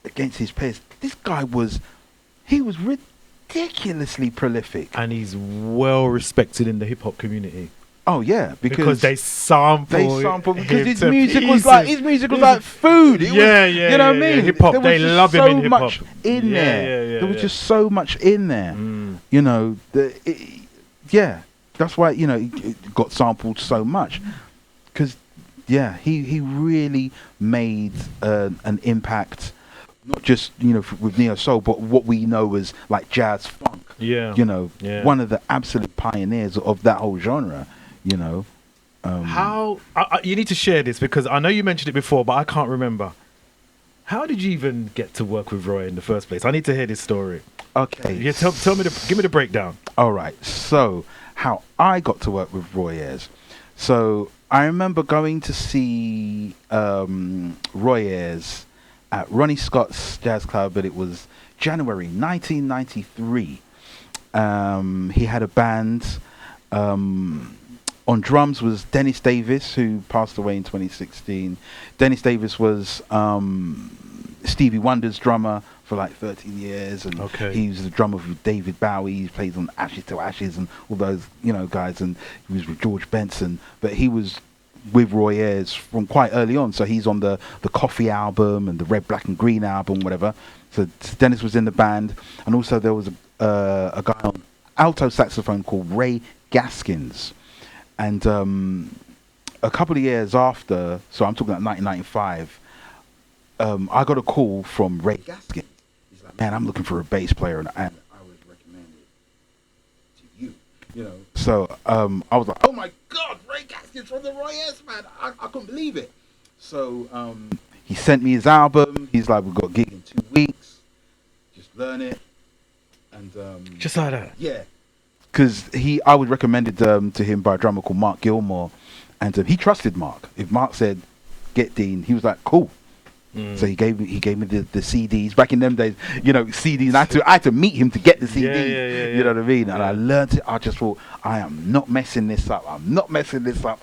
against his peers, this guy was ridiculously prolific. And he's well respected in the hip hop community. Oh yeah, because they sample because his music was like food. It was, you know what I mean? Hip hop, they love him in hip hop. In there, there was just so much in there. You know, that's why, you know, it got sampled so much because he really made an impact, not just, you know, with neo soul, but what we know as like jazz funk. Yeah, you know, one of the absolute pioneers of that whole genre. You know, how you need to share this because I know you mentioned it before, but I can't remember. How did you even get to work with Roy in the first place? I need to hear this story. Okay, yeah, tell me give me the breakdown. All right, so how I got to work with Roy Ayers. So I remember going to see Roy Ayers at Ronnie Scott's Jazz Club, but it was January 1993. He had a band. On drums was Dennis Davis, who passed away in 2016. Dennis Davis was Stevie Wonder's drummer for like 13 years, and he was the drummer with David Bowie. He played on Ashes to Ashes and all those, you know, guys, and he was with George Benson. But he was with Roy Ayers from quite early on, so he's on the Coffee album and the Red, Black and Green album, whatever. So Dennis was in the band, and also there was a guy on alto saxophone called Ray Gaskins. And a couple of years after, so I'm talking about 1995, I got a call from Ray Gaskins. He's like, man, I'm looking for a bass player, and I would recommend it to you. You know. So I was like, oh my God, Ray Gaskins from the Roy Ayers, man. I couldn't believe it. So he sent me his album. He's like, we've got a gig in 2 weeks. Just learn it. And just like that. Yeah. Because I was recommended to him by a drummer called Mark Gilmore, and he trusted Mark. If Mark said, "Get Dean," he was like, "Cool." So he gave me the CDs. Back in them days, you know, CDs. I had to meet him to get the CDs. You know what I mean? And I learned it. I just thought, I am not messing this up. I am not messing this up.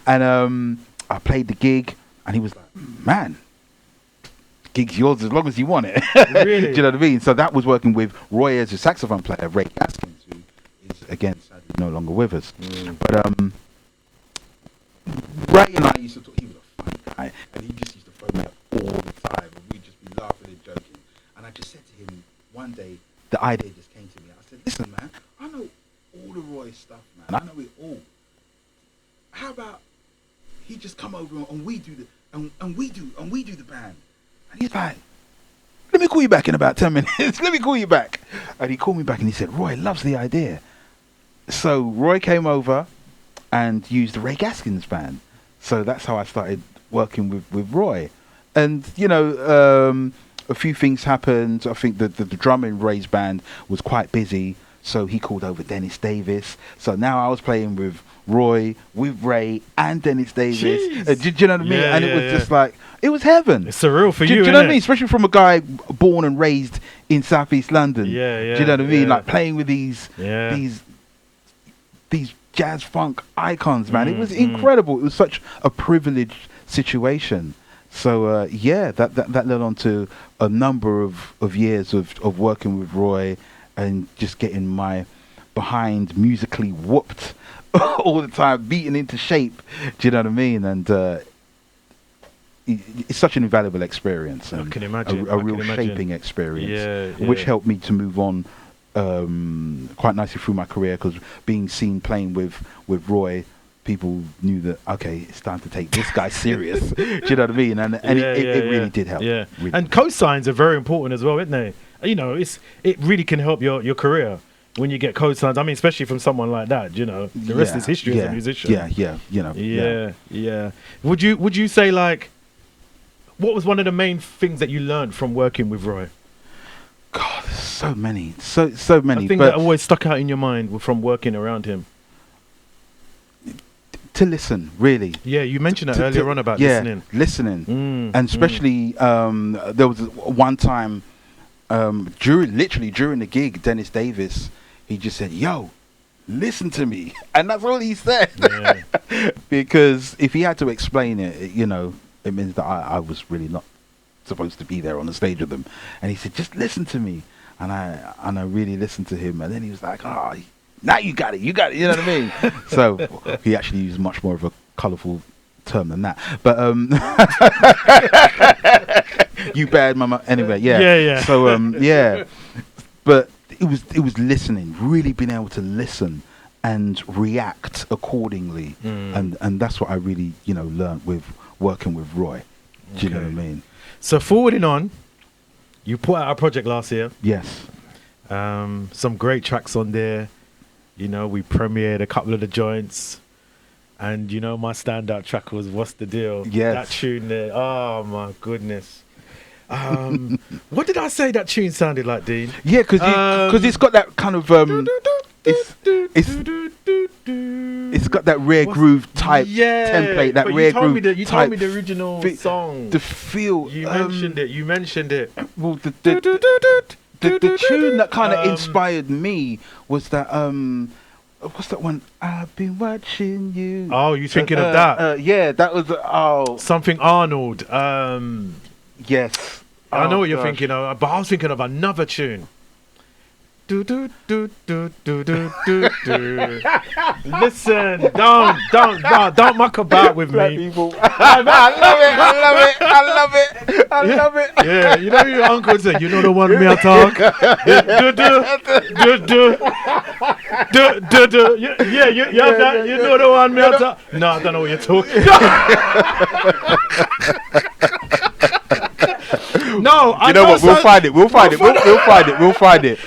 And I played the gig, and he was like, "Man, gig's yours as long as you want it." Really? Do you know what I mean? So that was working with Roy Ayers, a saxophone player, Ray Gaskins, who is again sadly no longer with us. But Ray and I used to talk. He was a funny guy, and he just used to phone me up all the time, and we'd just be laughing and joking. And I just said to him one day, the idea just came to me. I said, "Listen, man, I know all the Roy stuff, man. I know it all. How about he just come over and we do the and we do the band?" And he's like, "Let me call you back in about 10 minutes. Let me call you back." And he called me back and he said, "Roy loves the idea." So Roy came over and used the Ray Gaskins band. So that's how I started working with Roy. And, you know, a few things happened. I think that the drummer in Ray's band was quite busy. So he called over Dennis Davis. So now I was playing with Roy, with Ray, and Dennis Davis. Do you know what I mean? And it was just like, it was heaven. It's surreal for you, Do you know what I mean? Especially from a guy born and raised in Southeast London. Yeah, yeah. Do you know what I mean? Yeah. Like playing with these jazz funk icons, man. It was incredible. It was such a privileged situation. So yeah, that led on to a number of years of working with Roy and just getting my behind musically whooped all the time, beaten into shape. Do you know what I mean? And it's such an invaluable experience. And I can imagine. A real shaping experience, Yeah, which helped me to move on quite nicely through my career, because being seen playing with Roy, people knew that, okay, it's time to take this guy serious. Do you know what I mean? And it really did help. Yeah. Really. And cosigns are very important as well, isn't they? You know, it really can help your career when you get cosigns. I mean, especially from someone like that. You know, the rest is history as a musician. Yeah. Would you say, like, what was one of the main things that you learned from working with Roy? God, there's so many. So many. I think that always stuck out in your mind from working around him. To listen, really. Yeah, you mentioned that earlier on about listening. And especially there was one time during the gig, Dennis Davis, he just said, "Yo, listen to me," and that's all he said. Yeah. Because if he had to explain it, you know, it means that I was really not supposed to be there on the stage with them. And he said, "Just listen to me," and I really listened to him. And then he was like, "Oh, now you got it, you know what I mean?" So he actually used much more of a colourful term than that. But you bad mama. Anyway, yeah. So yeah, but it was listening, really being able to listen and react accordingly, and that's what I really learned with working with Roy. Do you know what I mean? So forwarding on, you put out a project last year. Yes. Some great tracks on there. You know, we premiered a couple of the joints. And, you know, my standout track was What's the Deal? Yes. That tune there. Oh, my goodness. What did I say that tune sounded like, Dean? Yeah, because it's got that kind of... It's got that rare groove type template, that rare groove type. You told me the original song. The feel. You mentioned it. Well, the tune that kind of inspired me was that what's that one? I've been watching you. Oh, you thinking of that? Yeah, that was something Arnold. Yes. I know what you're thinking of, but I was thinking of another tune. Do do do do do do do do. Listen, don't muck about with me. I love it. Yeah, you know your uncle said, "You know the one me I talk." Yeah, you have that. You know the one me I talk. No, I don't know what you're talking. No, I know what? We'll find it.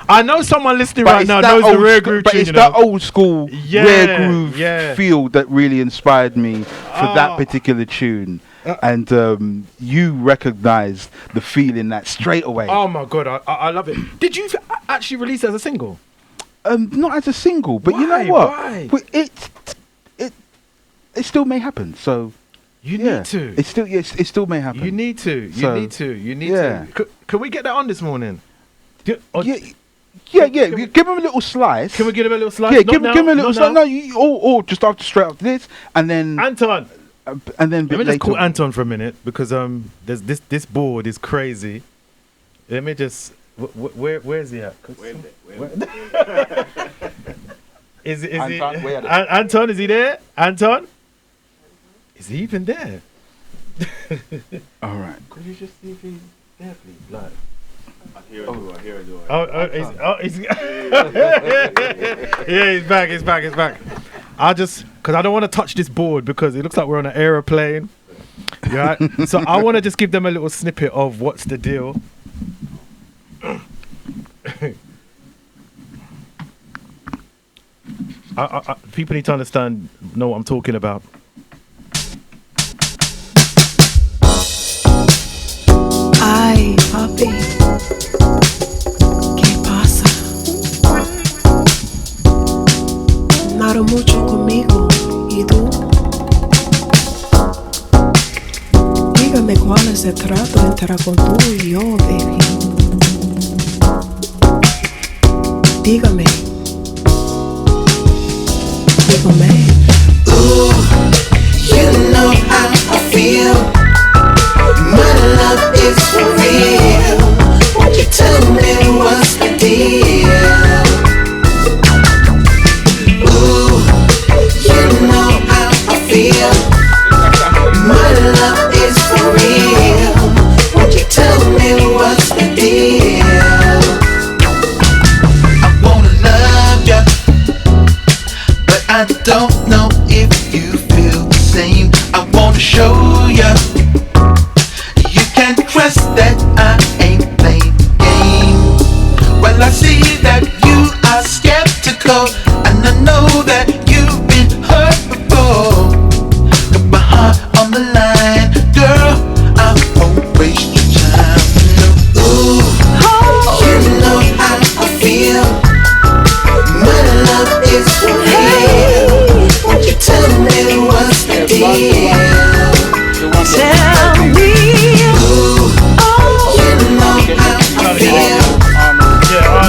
I know someone listening right now knows the rare groove but tune. It's that old school rare groove feel that really inspired me for that particular tune. And you recognized the feeling that straight away. Oh my god, I love it. Did you actually release it as a single? Not as a single, but you know what? Why? But it still may happen. So. You need to. It still may happen. You need to. You need to. Can we get that on this morning? Yeah. Give him a little slice. Can we give him a little slice? Yeah, give him a little slice. No, or just straight after this, and then Anton. And then let me just call Anton for a minute, because there's this board is crazy. Let me just where's he at? Is he? Anton, is he there? Anton. Is he even there? All right. Could you just see if he's there, please? Like. I hear it. Yeah, he's back. I just, because I don't want to touch this board because it looks like we're on an aeroplane. Yeah. So I want to just give them a little snippet of what's the deal. People need to know what I'm talking about. Ay, papi, ¿qué pasa? Nada mucho conmigo, ¿y tú? Dígame cuál es el trato entre con tú y yo, baby. Dígame. Ooh, you know how I feel. My love is for real. Won't you tell me what's the deal? Ooh, you know how I feel. My love is for real. Won't you tell me what's the deal? I wanna love ya, but I don't know if you feel the same. I wanna show ya. You can trust that I ain't playing game. Well, I see that you are skeptical, and I know that you've been hurt before. Got my heart on the line, girl, I won't waste your time. Ooh, you know how I feel. My love is for real. Won't you tell me what's the deal? Tell me. Ooh, you know how I feel.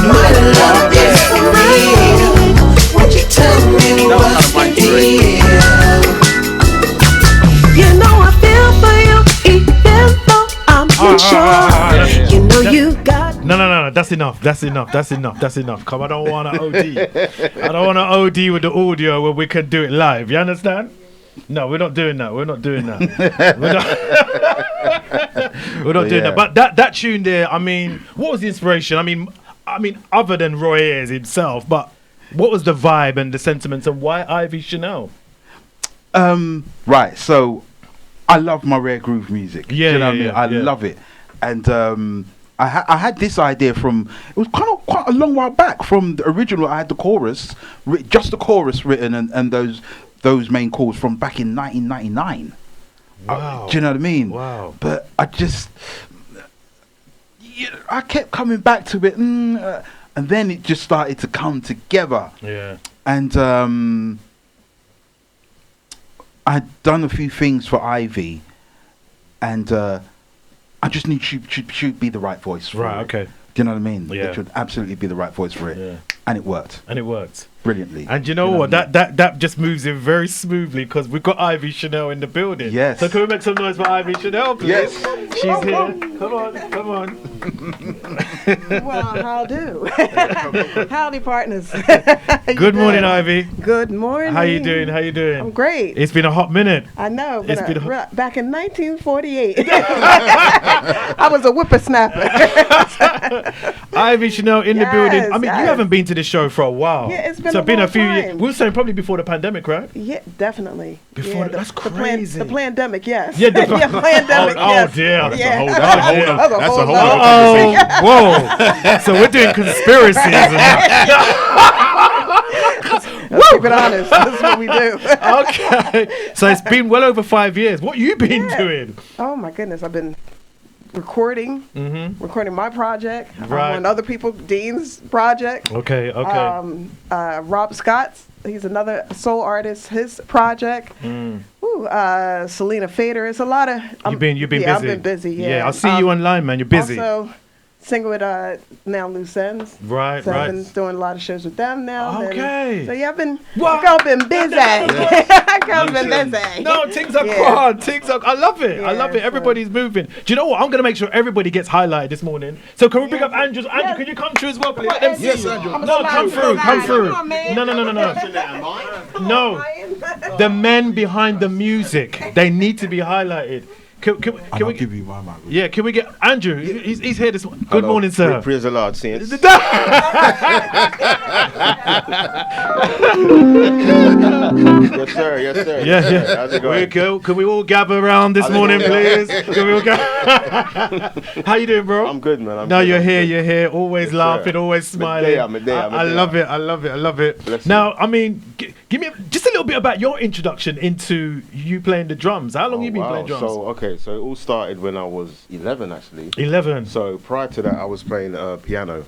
My love is for real. Won't you tell me what's the deal? You know I feel for you, even though I'm unsure. You know you got. No. That's enough. Come, I don't want to OD. I don't want to OD with the audio when we can do it live. You understand? No, we're not doing that. We're not doing that. We're not doing that. But that tune there, I mean, what was the inspiration? I mean, other than Roy Ayers himself, but what was the vibe and the sentiments, and why Ivy Chanel? Right. So, I love my rare groove music. Yeah, you know what I mean? I yeah. love it, and I had this idea from, it was kind of quite a long while back from the original. I had the chorus, just the chorus written, and those main chords from back in 1999. Wow. Do you know what I mean? Wow. But I just, I kept coming back to it, and then it just started to come together. Yeah. And I'd done a few things for Ivy, and I just need she'd be the right voice for it. Okay. Do you know what I mean? Yeah. It should absolutely be the right voice for it. Yeah. And it worked. Brilliantly. And you know what? That just moves in very smoothly because we've got Ivy Chanel in the building. Yes. So can we make some noise for Ivy Chanel, please? Yes. She's here. Come on. Well, how do? Howdy, partners. Good morning, Ivy. Good morning. How you doing? I'm great. It's been a hot minute. I know. It's But been back in 1948, I was a whippersnapper. Ivy Chanel in the building. I mean, yes. you haven't been to the show for a while. Yeah, it's been so a it's been long a few years. time. We were saying probably before the pandemic, right? Yeah, definitely. Before that's crazy. The pandemic, yes. Yeah, the pandemic. Oh dear. Yeah. That's a whole whoa. So we're doing conspiracies. Let's keep it honest. This is what we do. Okay. So it's been well over 5 years. What you been doing? Oh my goodness, I've been recording my project. Right. On other people, Dean's project. Okay. Rob Scott's, he's another soul artist. His project. Selena Fader. It's a lot of. You've been busy. I've been busy. Yeah. I see you online, man. You're busy. Also, singing with now Loose Ends. Right, So right. I've been doing a lot of shows with them now. Okay. So yeah, I've been What? girl been busy. Girl been busy. No, things are grand. I love it. I love it. Everybody's moving. Do you know what? I'm going to make sure everybody gets highlighted this morning. So can we bring up Andrew? Andrew, can you come through as well, please? Let them see you. Andrew. No, come through. Come through. No. No. The men behind the music, they need to be highlighted. Can we give you my mic? Yeah, can we get Andrew? He's here this morning. Good morning, sir. Praise the Lord, saints. yes, sir. Yes, sir. Yeah. How's it going? Can we all gather around this morning, please? Can we all How you doing, bro? I'm good, man. You're here. Always laughing, always smiling. I'm a day. I love it. Bless Now, I mean, give me just a little bit about your introduction into you playing the drums. How long you been playing drums? So it all started when I was 11, actually. 11. So prior to that, I was playing piano.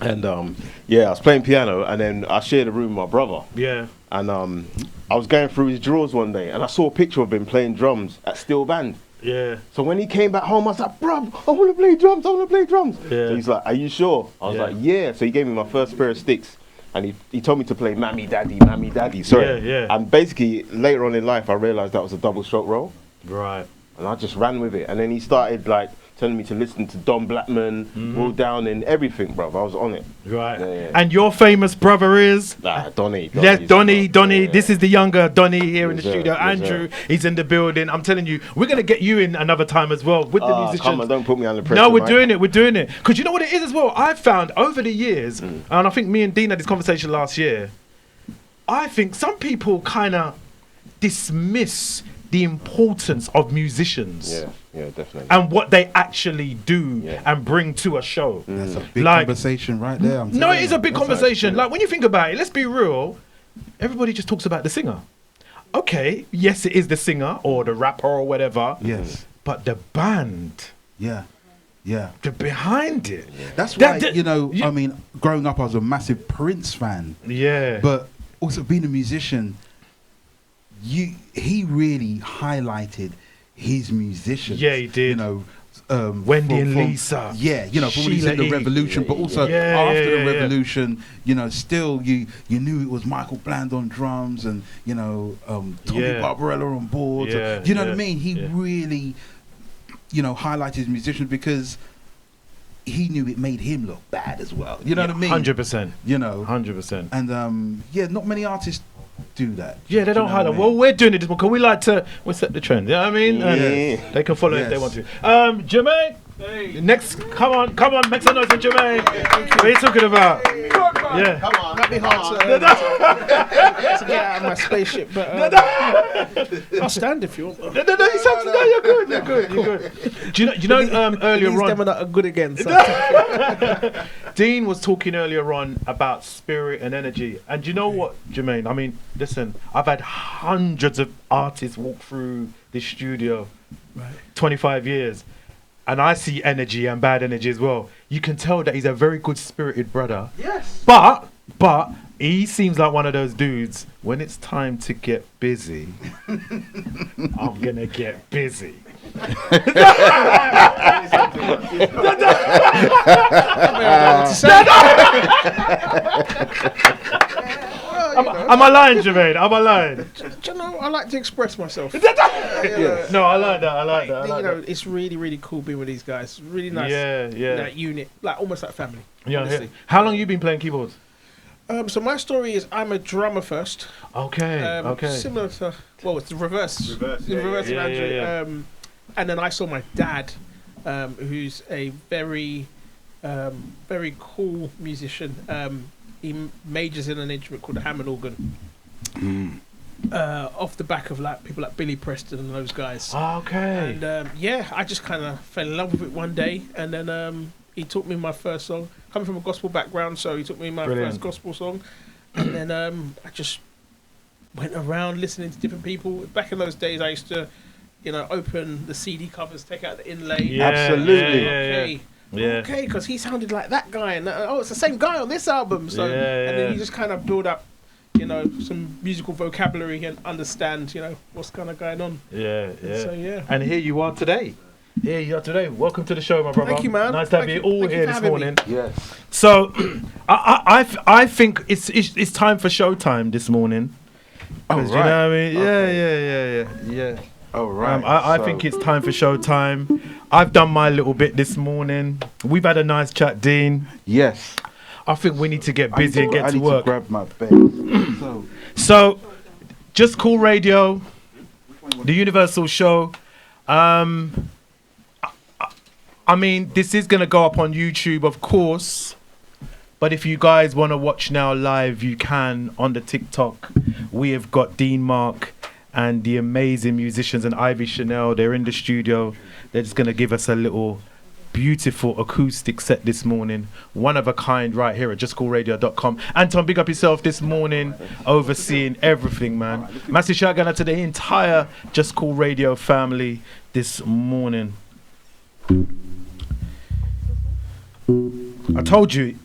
And I was playing piano, and then I shared a room with my brother. Yeah. And I was going through his drawers one day, and I saw a picture of him playing drums at Steel Band. Yeah. So when he came back home, I was like, bruv, I want to play drums. Yeah. So he's like, are you sure? I was like, yeah. So he gave me my first pair of sticks. And he told me to play Mammy Daddy. Sorry. Yeah. And basically, later on in life, I realised that was a double stroke roll. Right. And I just ran with it. And then he started telling me to listen to Don Blackman, Will Down, and everything, bruv. I was on it. Right. Yeah. And your famous brother is? Donny. Yes, Donny. This is the younger Donny here in the Yes, studio. sir. Andrew, he's in the building. I'm telling you, we're going to get you in another time as well with the musicians. Come on, don't put me under pressure. No, we're mate. doing it. Because you know what it is as well? I've found over the years, and I think me and Dean had this conversation last year, I think some people kind of dismiss the importance of musicians. Yeah, definitely. And what they actually do and bring to a show. That's a big conversation right there. No, it is a big conversation. Like, when you think about it, let's be real, everybody just talks about the singer. Okay, yes, it is the singer or the rapper or whatever. Yes. But the band. Yeah. The behind it. That's why, I mean, growing up, I was a massive Prince fan. Yeah. But also being a musician, he really highlighted his musicians. Yeah, he did. Wendy and Lisa. Yeah, from when he's in the Revolution, but also after the Revolution, still you knew it was Michael Bland on drums and Tommy Barbarella on board. Yeah, you know what I mean? He really, highlighted his musicians because he knew it made him look bad as well. You know what I mean? 100%. 100%. And not many artists do that. Yeah, they don't hide it. Well, we're doing it because we like to set the trend. You know what I mean? They can follow if they want to. Jermaine, next, come on, make some noise for Jermaine. What are you talking about? Yeah. Come on. That'd be hard to get out of my spaceship, but I'll stand if you want. No, you're good. Do you know earlier on? These them are not good again. So. Dean was talking earlier on about spirit and energy. And do you know what, Jermaine? I mean, listen, I've had hundreds of artists walk through this studio, 25 years. And I see energy and bad energy as well. You can tell that he's a very good spirited brother. Yes. But he seems like one of those dudes, when it's time to get busy, I'm going to get busy. Am I lying, Jermaine? Am I lying? Do you know, I like to express myself. No, I like that. It's really, really cool being with these guys. Really nice. Yeah. That unit, almost like family. Yeah. How long you been playing keyboards? So my story is I'm a drummer first. Okay. Similar to, it's the reverse. The reverse of Andrew. Yeah. And then I saw my dad, who's a very, very cool musician. He majors in an instrument called the Hammond organ. Off the back of people like Billy Preston and those guys. Okay. And I just kind of fell in love with it one day, and then he taught me my first song. Coming from a gospel background, so he taught me my first gospel song, and then I just went around listening to different people. Back in those days, I used to, open the CD covers, take out the inlay. Yeah, absolutely. Okay, because he sounded like that guy, and it's the same guy on this album. So, and then you just kind of build up, some musical vocabulary and understand, what's kind of going on. Yeah. So And here you are today. Here you are today. Welcome to the show, my brother. Thank you, man. Nice to have you all here this morning. Yes. So, I think it's time for showtime this morning. Oh, right. You know what I mean? Yeah. Oh, right. I think it's time for showtime. I've done my little bit this morning. We've had a nice chat, Dean. Yes. I think we need to get busy and get to work. I need to grab my bass. So, Just Cool Radio, the Universal Show. I mean, this is going to go up on YouTube, of course. But if you guys want to watch now live, you can on the TikTok. We have got Dean Mark and the amazing musicians and Ivy Chanel. They're in the studio. They're just going to give us a little beautiful acoustic set this morning. One of a kind right here at JusCoolRadio.com. Anton, big up yourself this morning, overseeing everything, man. Massive shout out to the entire Just Cool Radio family this morning. I told you,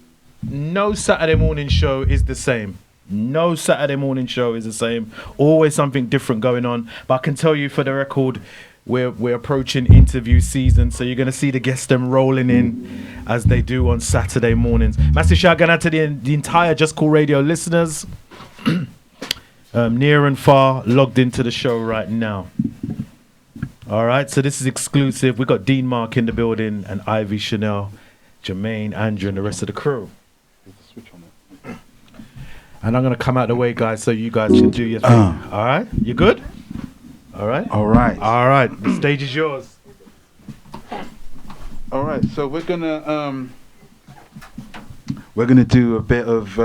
no Saturday morning show is the same. No Saturday morning show is the same. Always something different going on. But I can tell you for the record, we're approaching interview season, so you're going to see the guests them rolling in as they do on Saturday mornings. Massive shout out to the entire Just Cool Radio listeners, near and far, logged into the show right now. All right, so this is exclusive. We got Dean Mark in the building and Ivy Chanel, Jermaine, Andrew, and the rest of the crew. And I'm going to come out of the way, guys, so you guys can do your thing. All right? You good? All right? All right. All right. The stage is yours. All right. So we're gonna do a bit of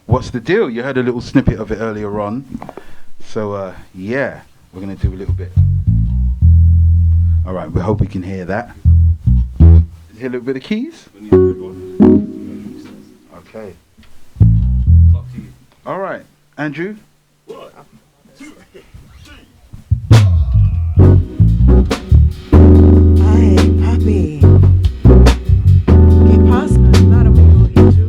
what's the deal? You heard a little snippet of it earlier on. So yeah, we're gonna do a little bit. All right. We hope we can hear that. Hear a little bit of keys. Okay. All right, Andrew. Ay, papi. ¿Qué pasa? Nada muy bonito.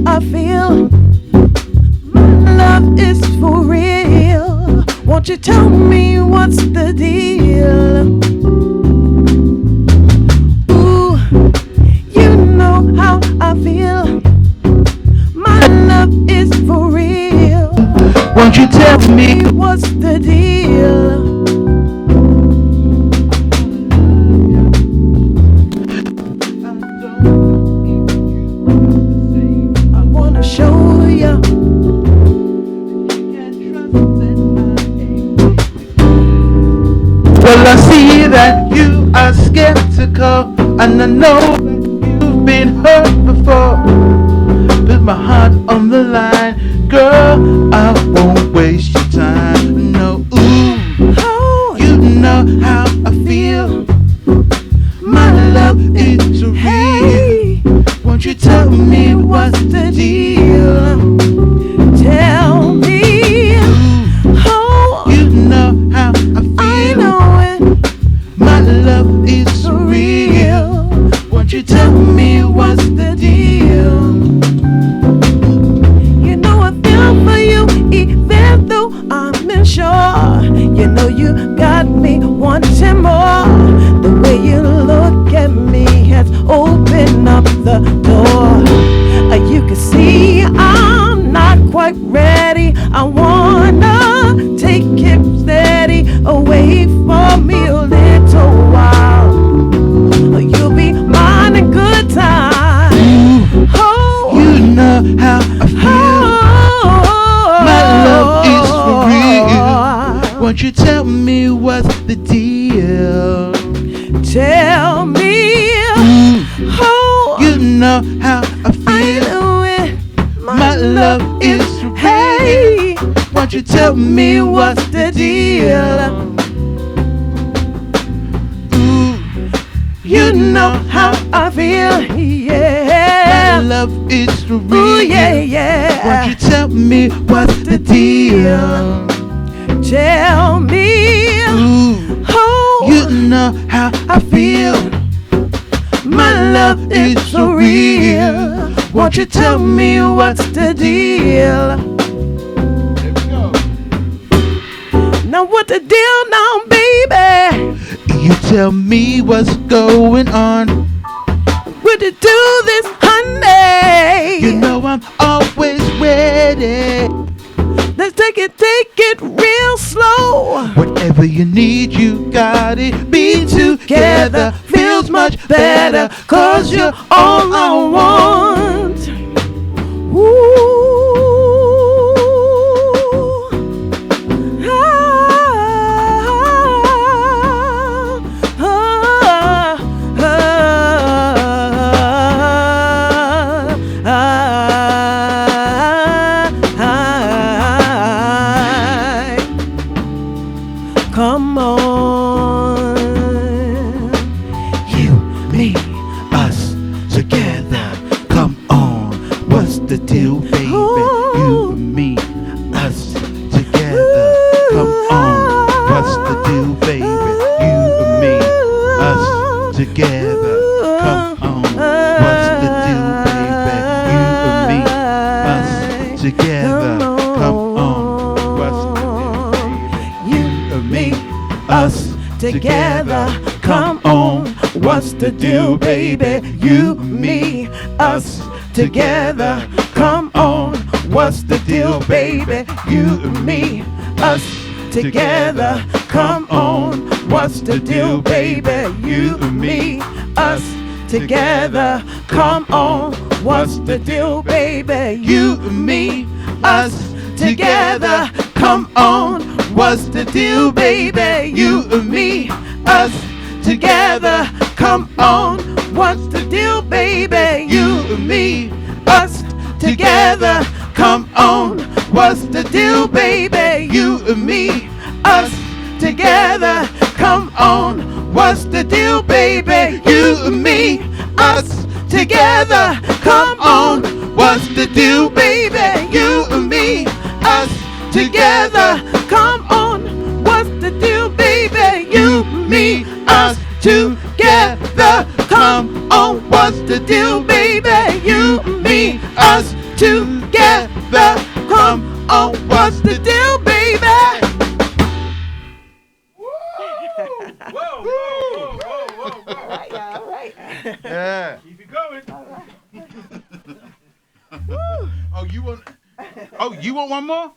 I feel my love is for real. Won't you tell me what's the deal? Ooh, you know how I feel. My love is for real. Won't you tell me what's the deal? Show ya. Well, I see that you are skeptical, and I know that you've been hurt before. Put my heart on the line, girl, I won't waste your time. No, ooh, you know how I feel. My love is real. Won't you tell me what's the deal? Tell me. Oh, you know how I feel. I know it. My love is for real. Won't you tell me what's the deal? You know I feel for you, even though I'm unsure. You know you got me wanting more. The way you look at me has opened up the door. You can see I'm not quite ready. I wanna take it steady away from me a little while. You'll be mine in good time. Oh, you know how I feel. My love is for real. Won't you tell me what's the deal? Tell me. Oh, you know how I feel. I know it. My love is real. Hey, won't you tell me what's the deal? Ooh, you know how I feel. Yeah, my love is for real. Ooh, yeah, yeah. Won't you tell me what's the deal? Tell me. Ooh, oh, you know how I feel. My love is for real. Won't you tell me what's the deal? Now what the deal now, baby? You tell me what's going on. Would you do this, honey? You know I'm always ready. Let's take it real slow. Whatever you need, you got it. Be together feels much better, 'cause you're all I want. Ooh. Come on, You, me, us together. Come on, what's the deal, baby? You, me, us together. Come on, what's the deal, baby? You, me, us together. Come on, what's the deal, baby? You, me, us together. Come on, what's the deal, baby? You, me, us together. Come on, what's the deal, baby? You, me, us together. Come on, what's the deal, baby? You, me, us together. Come on, what's the deal, baby? You, me, us together. Come on, what's the deal, baby? You, me, us together. Come on, what's the deal, baby? You and me, us together. Come on, what's the deal, baby? You and me, us together. Come on, what's the deal, baby? You and me, us together. Come on, what's the deal, baby? You and me, us together. Come on, what's the deal, baby? You and me, us together. Come on, what's the deal, baby? You, me, us together. Come on, what's the deal, baby? You, me, us together. Come on, what's the deal, baby? All right, y'all, all right. Yeah. Keep it going. Oh, you want one more?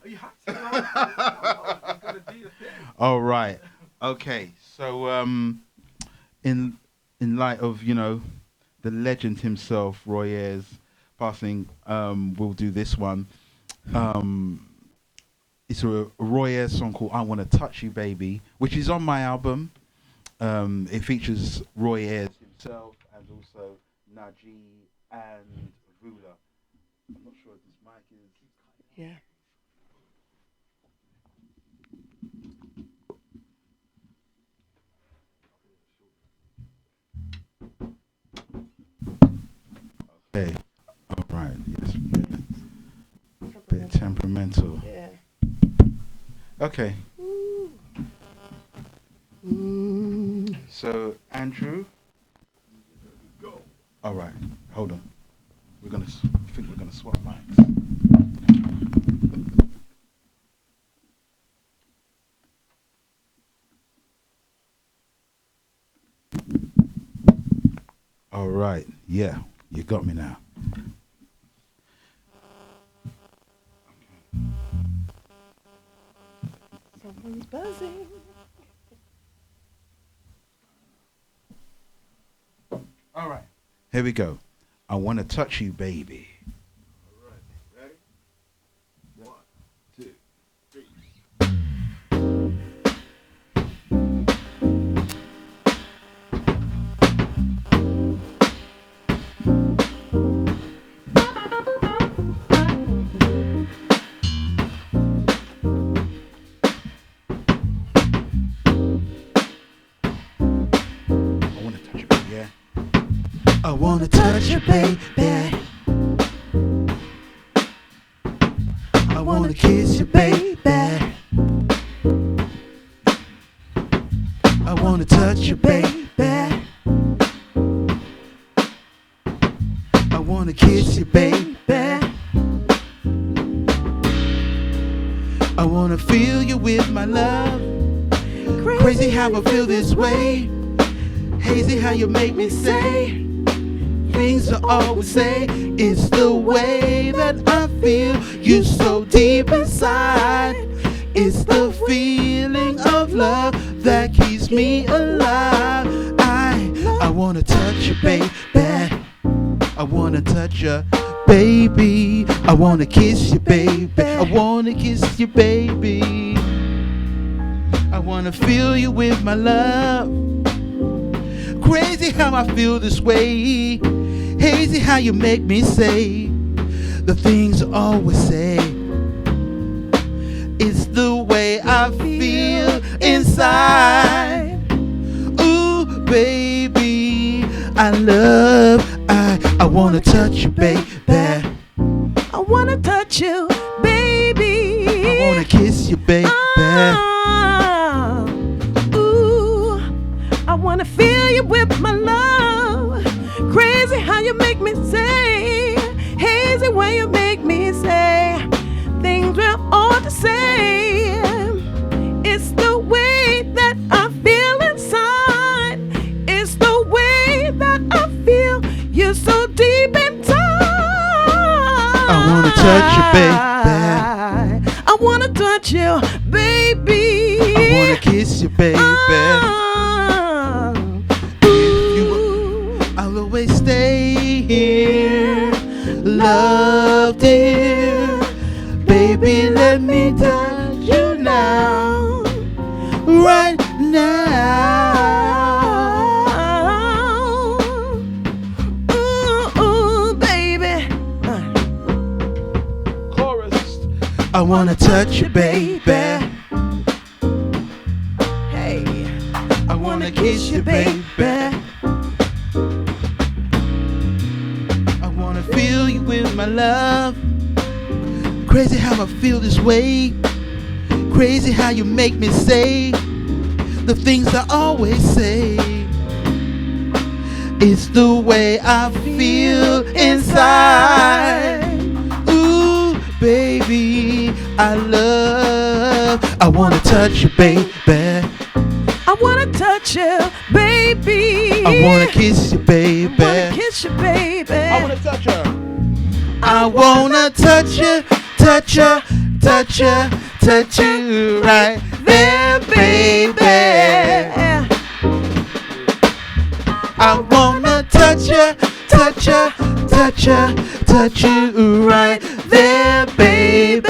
All right. Okay. So, in light of the legend himself, Roy Ayers, passing, we'll do this one. It's a Roy Ayers song called "I Want to Touch You, Baby," which is on my album. It features Roy Ayers himself and also Naji and Vula. I'm not sure if this mic is. Yeah. Okay. All right. Yes. Bit temperamental. Yeah. Okay. So Andrew. Go. All right. Hold on. I think we're gonna swap mics. All right. Yeah. You got me now. Someone's buzzing. All right. Here we go. I want to touch you, baby. All right. Ready? 1, 2, 3. I want to touch you, baby. I wanna touch you, baby. I wanna kiss you, baby. I wanna feel you with my love. Crazy how I feel this way. Hazy how you make me say things I always say. It's the way that I feel you so deep inside. It's the feeling of love that keeps me alive. I wanna touch you, baby. I wanna touch you, baby. I wanna kiss you, baby. I wanna kiss you, baby. I wanna feel you with my love. Crazy how I feel this way. Hazy how you make me say the things I always say. It's the way I feel inside. Ooh, baby, I love. I wanna touch you, baby. I wanna touch you, baby. I wanna kiss you, baby. Ooh, I wanna feel you with my love. Crazy how you make me say, hazy way you make me say things we're all the same. It's the way that I feel inside. It's the way that I feel you so deep inside. I wanna touch you, baby. I wanna touch you, baby. I wanna kiss you, baby. I'll always stay here, love dear. Baby, let me touch you now, right now. Ooh, baby. Chorus. I wanna touch you, baby. Hey, I wanna kiss you, baby. I wanna feel you with my love. Crazy how I feel this way. Crazy how you make me say the things I always say. It's the way I feel inside. Ooh, baby, I love. I wanna touch you, baby. I wanna touch you, baby. I wanna kiss you, baby. I wanna kiss you, baby. I wanna touch her. I wanna touch you, touch you, touch you, touch you right there, baby. I wanna touch you, touch you, touch you, touch you right there, baby.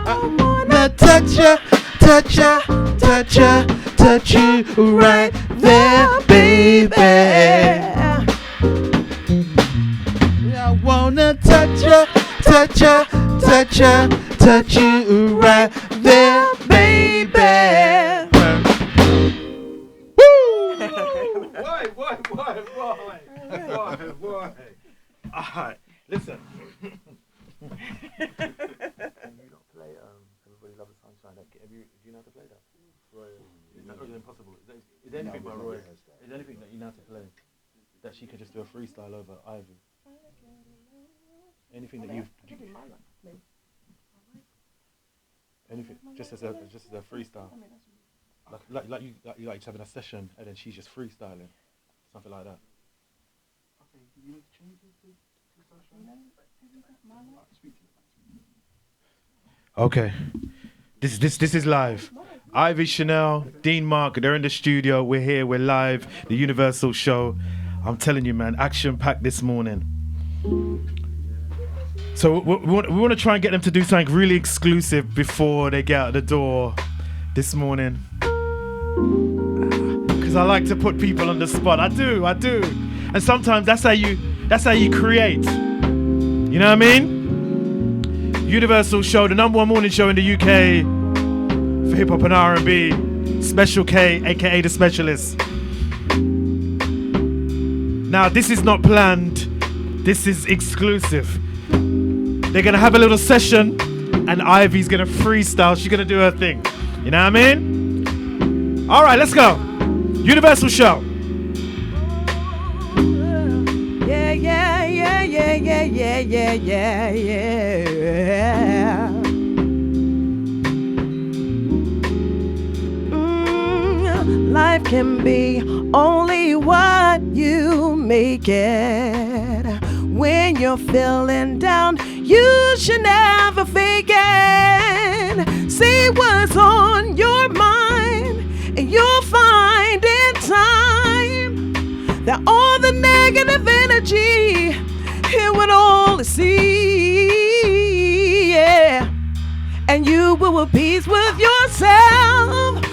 I wanna touch you, touch you, touch you, touch you right there, baby. I wanna touch you, touch you, touch you, touch you right there, baby. Why? Alright, listen. Can you not play Everybody Loves the Sunshine? Do you know how to play that? Roy, is that impossible? Is there anything by Roy? Is there anything that you know how to play that she could just do a freestyle over Ivy? Anything that you've... Anything, just as a freestyle. Like you just having a session and then she's just freestyling. Something like that. Okay, do you need to change it to Okay. This is live. Ivy, Chanel, Dean Mark, they're in the studio. We're here, we're live. The Universal Show. I'm telling you, man, action-packed this morning. So we want to try and get them to do something really exclusive before they get out the door this morning. Because I like to put people on the spot. I do. And sometimes that's how you create. You know what I mean? Universal Show, the #1 morning show in the UK for hip hop and R&B. Special K, aka the Specialist. Now this is not planned. This is exclusive. They're gonna have a little session, and Ivy's gonna freestyle. She's gonna do her thing. You know what I mean? All right, let's go. Universal Show. Yeah, yeah, yeah, yeah, yeah, yeah, yeah, yeah, yeah. Life can be only what you make it. When you're feeling down, you should never fake it. See what's on your mind, and you'll find in time that all the negative energy it would only see, yeah. And you will be peace with yourself.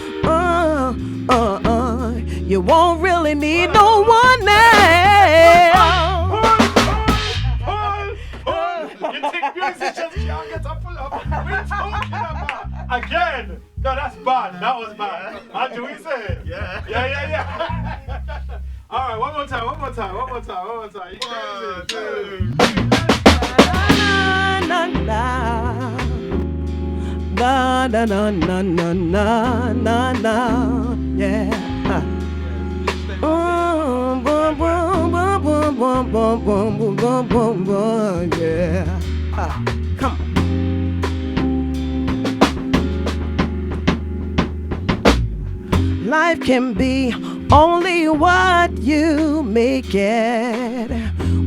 You won't really need no one else. You think musicians can't get a pull up? What are you talking about? Again? No, that's bad. That was bad. Andrew, what you say? Yeah. All right, one more time. You can do it. Na, yeah. Boom, boom, boom, boom, boom, boom, boom, boom, boom, boom, boom, yeah. Come on. Life can be only what you make it.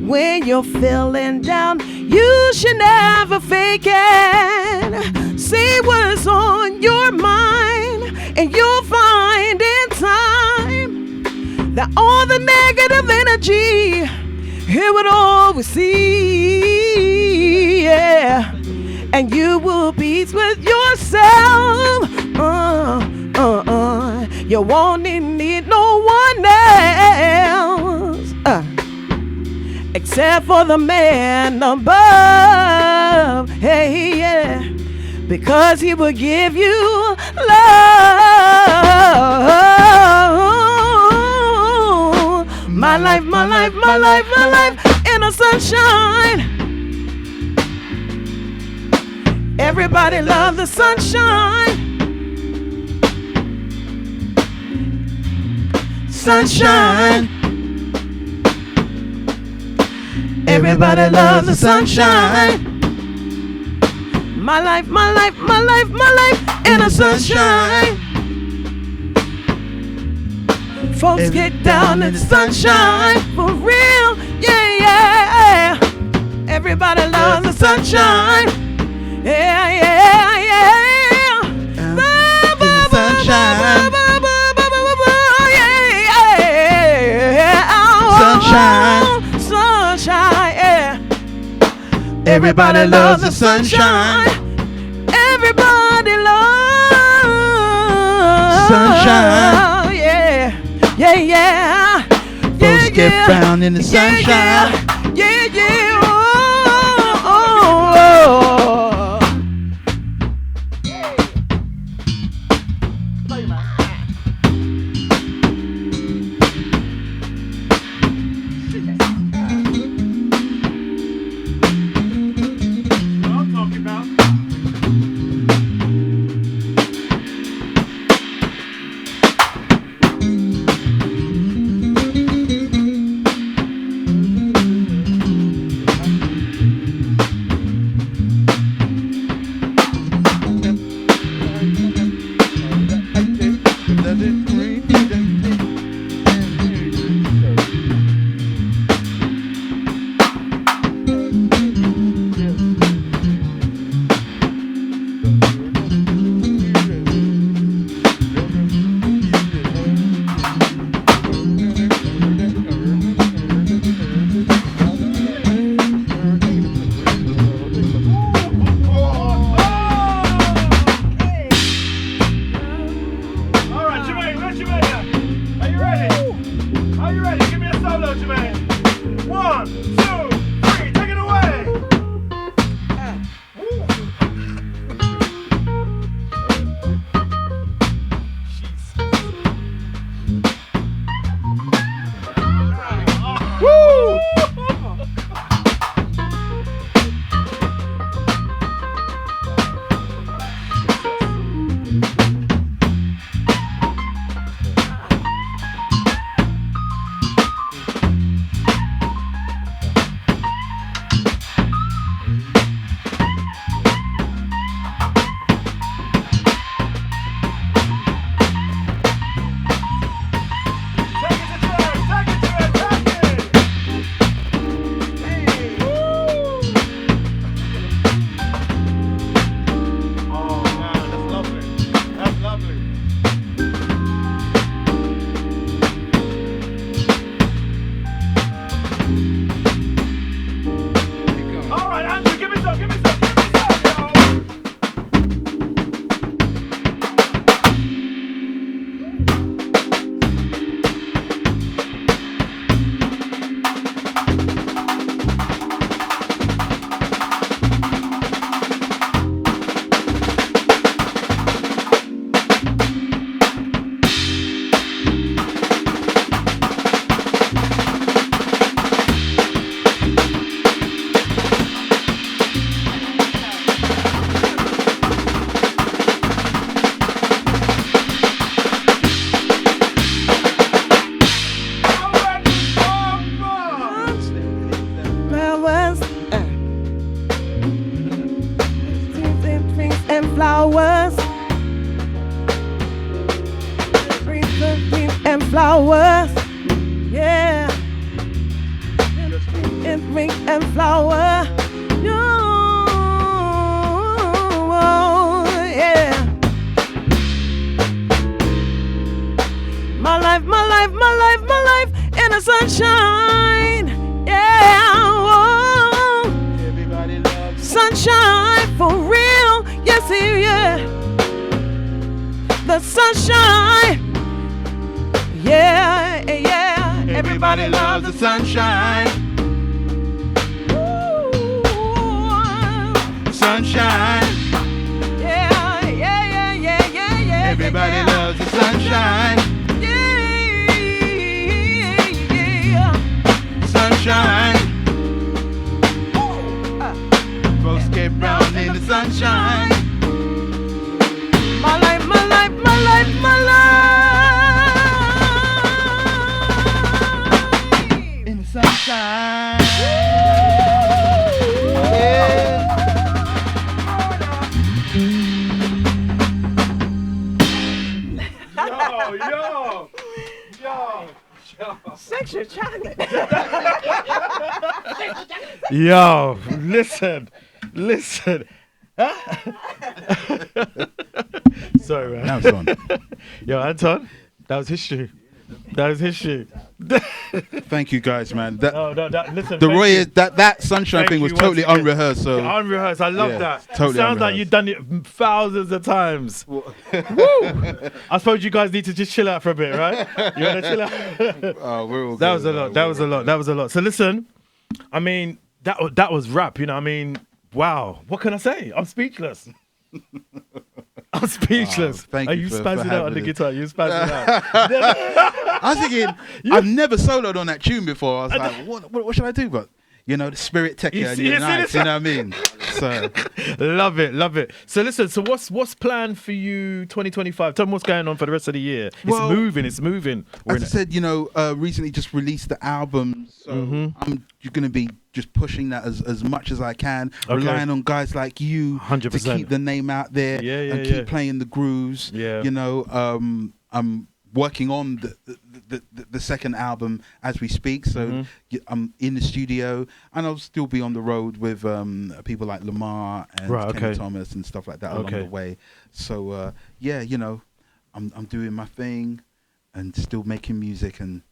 When you're feeling down, you should never fake it. See what's on your mind, and you'll find in time that all the negative energy it would always see, yeah. And you will be peace with yourself. You won't need no one else except for the man above. Hey, yeah, because he will give you love. My life, my life, my life, my life in the sunshine. Everybody loves the sunshine. Sunshine. Everybody loves the sunshine. My life, my life, my life, my life in the sunshine. Folks get down in the sunshine for real, yeah, yeah. Everybody loves the sunshine, yeah, yeah, yeah. In the sunshine. Sunshine, sunshine, yeah. Everybody loves the sunshine. Everybody loves sunshine. Yeah, yeah, yeah. Folks get brown in the sunshine. Yeah, yeah. Oh, oh, oh. flowers. Yeah. And ring and flower. Yeah. My life, my life, my life, my life in the sunshine. Yeah. Whoa. Everybody loves sunshine for real. Yes, yeah. The sunshine. Yeah, yeah. Everybody loves the sunshine. Sunshine. Yeah, yeah, yeah, yeah, yeah, yeah. Everybody loves the sunshine. Yeah. Sunshine. Folks get brown in the sunshine. My life, my life, my life, my life. In the sunshine. Sexual chocolate. Yo, listen. Sorry, man. Now it's on. Yo, Anton, that was history. Thank you guys, man. Listen. The Roy, that sunshine Thank thing was you totally once again. unrehearsed. So Yeah, unrehearsed. I love that. Totally Sounds like unrehearsed. you've done it thousands of times. Woo! I suppose you guys need to just chill out for a bit, right? You want to chill out? Oh, we're all That good, was a lot. That was a lot. So listen, I mean, that was rap. You know, I mean, wow. What can I say? I'm speechless. I'm speechless. Thank Are you you for spazzing out having on the us. guitar? You spazzing out. I was thinking, I've never soloed on that tune before. I was like, what should I do? But the spirit tech You and see- you're you see nice, this? you know what I mean? So Love it. So listen, what's planned for you 2025? Tell me what's going on for the rest of the year. Well, It's moving. as I said, recently just released the album, so I'm going to be just pushing that as much as I can, Okay. relying on guys like you 100%. to keep the name out there and keep playing the grooves. Yeah. I'm working on the second album as we speak, so I'm in the studio, and I'll still be on the road with people like Lamar and Kenny Thomas and stuff like that along the way. So I'm doing my thing and still making music, and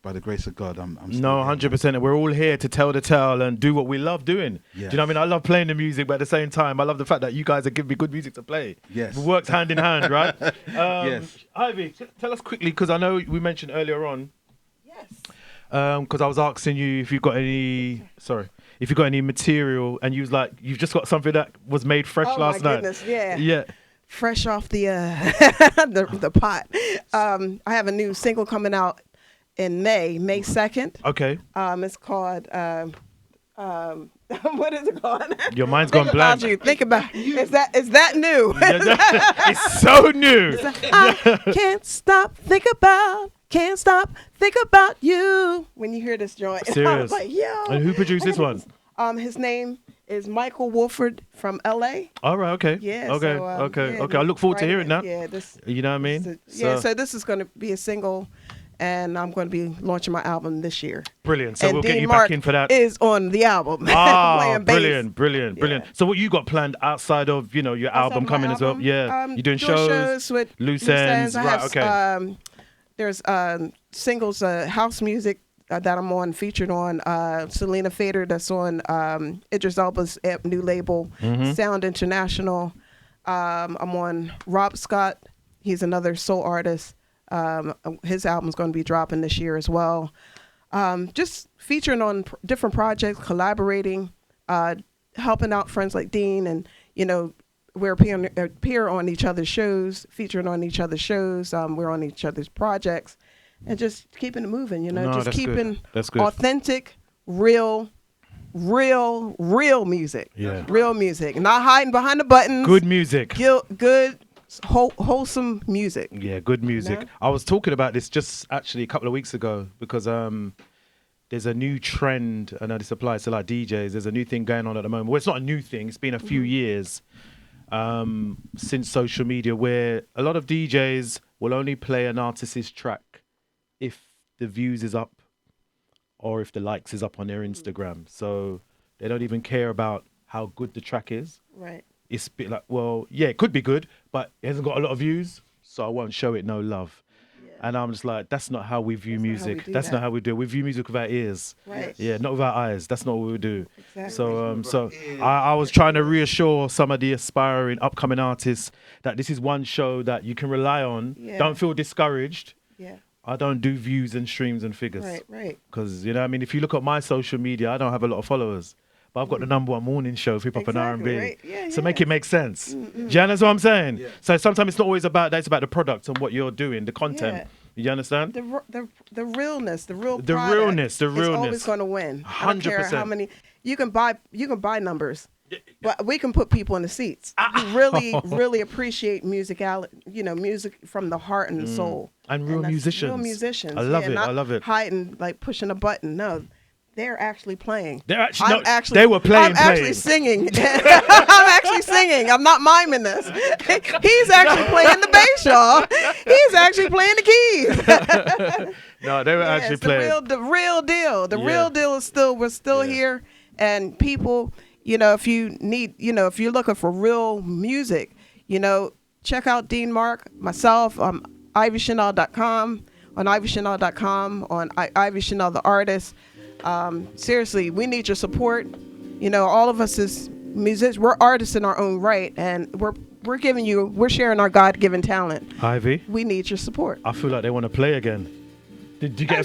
by the grace of God, I'm still No, 100%. We're all here to tell the tale and do what we love doing. Yes. Do you know what I mean? I love playing the music, but at the same time, I love the fact that you guys are giving me good music to play. Yes. It works hand in hand, right? Yes. Ivy, tell us quickly, because I know we mentioned earlier on. Yes. Because I was asking you if you've got any material, and you was like, you've just got something that was made fresh last night. Goodness, yeah. Yeah. Fresh off the the pot. I have a new single coming out in May 2nd. Okay. It's called what is it called? Your mind's gone blank. Think about is that new? It's so new. I can't stop think about you when you hear this joint. I Serious. was like, yo. And who produced this one? His name is Michael Wolford from LA. All right. Okay. Yeah. Okay. So, Okay. I look forward to hearing that. Yeah. You know what I mean? So this is going to be a single, and I'm going to be launching my album this year. Brilliant. So and we'll Dean get you Mark back in for that. Is on the album. Ah, playing bass. brilliant. So what you got planned outside of your album coming as well? Yeah. You doing shows with loose ends. I Right. have, Okay. There's singles, house music that I'm on, featured on Selena Fader, that's on Idris Elba's new label, Sound International. I'm on Rob Scott. He's another soul artist. His album's going to be dropping this year as well. Just featuring on different projects, collaborating, helping out friends like Dean, and we're appear on each other's shows, featuring on each other's shows. We're on each other's projects, and just keeping it moving. No, just that's keeping That's good. authentic, real music. Yeah. Real music, not hiding behind the buttons. Good music. Good, wholesome music. Yeah, good music. know? I was talking about this just actually a couple of weeks ago because there's a new trend. I know this applies to like DJs. There's a new thing going on at the moment. Well, it's not a new thing. It's been a few years since social media, where a lot of DJs will only play an artist's track if the views is up or if the likes is up on their Instagram. So they don't even care about how good the track is. Right. It's a bit like, well, yeah, it could be good, but it hasn't got a lot of views, so I won't show it no love. And I'm just like, that's not how we view music. That's not how we do it. We view music with our ears. Right. Yeah, not with our eyes. That's not what we do. Exactly. So I was trying to reassure some of the aspiring upcoming artists that this is one show that you can rely on. Yeah. Don't feel discouraged. Yeah. I don't do views and streams and figures. Right. Because, you know what I mean? If you look at my social media, I don't have a lot of followers. But I've got the #1 morning show, hip hop and R&B. Right. Yeah, so make it make sense. Do you understand what I'm saying? Yeah. So sometimes it's not always about that. It's about the product and what you're doing, the content. Yeah. You understand? The realness, the real The product realness. is always going to win. I don't care how 100%. many you can buy numbers, but we can put people in the seats. You really appreciate music from the heart and the soul. And real that's musicians. Real musicians. I love it. Not I love it. Hiding, like pushing a button. No. They're actually playing. They were playing. I'm actually singing. I'm actually singing. I'm not miming this. He's actually playing the bass, y'all. He's actually playing the keys. No, they were actually playing. The real deal. The real deal is we're still here. And people, if you need, if you're looking for real music, check out Dean Mark, myself, ivychanel.com, on ivychanel.com, on Ivy Chanel the Artist. Seriously, we need your support. All of us as musicians, we're artists in our own right, and we're sharing our God-given talent. Ivy, we need your support. I feel like they want to play again. Did you get a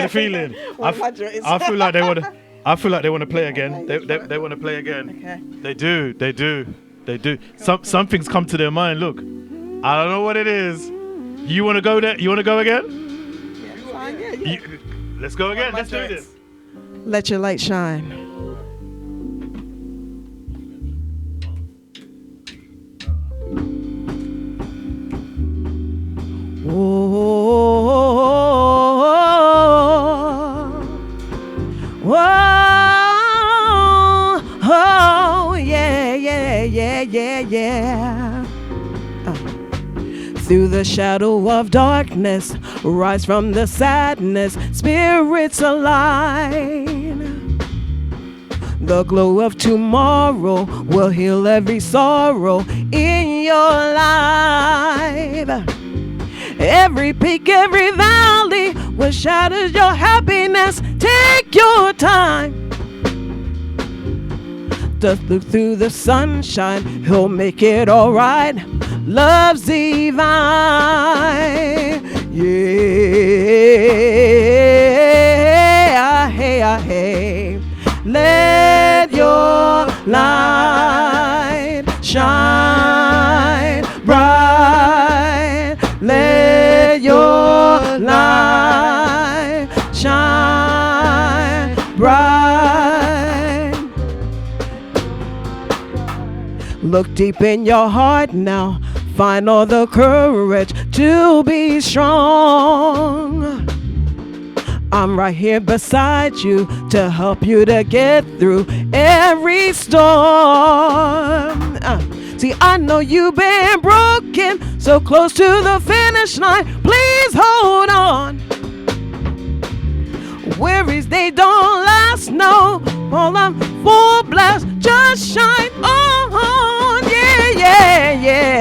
feeling? I feel like they want to. I feel like they want to play again. They want to play again. Okay. They do. Something's come to their mind. Look, I don't know what it is. You want to go there? You want to go again? Yeah, fine. Yeah. Let's go again. Let's do this. Let your light shine. Yeah. Through the shadow of darkness, rise from the sadness, spirits align. The glow of tomorrow will heal every sorrow in your life. Every peak, every valley will shatter your happiness. Take your time. Just look through the sunshine, he'll make it alright. Love's divine. Yeah, hey. Let your light shine bright. Let your light shine bright. Look deep in your heart now. Find all the courage to be strong. I'm right here beside you to help you to get through every storm. See, I know you've been broken, so close to the finish line. Please hold on. Worries, they don't last, no. All I'm full blast, just shine on. Yeah.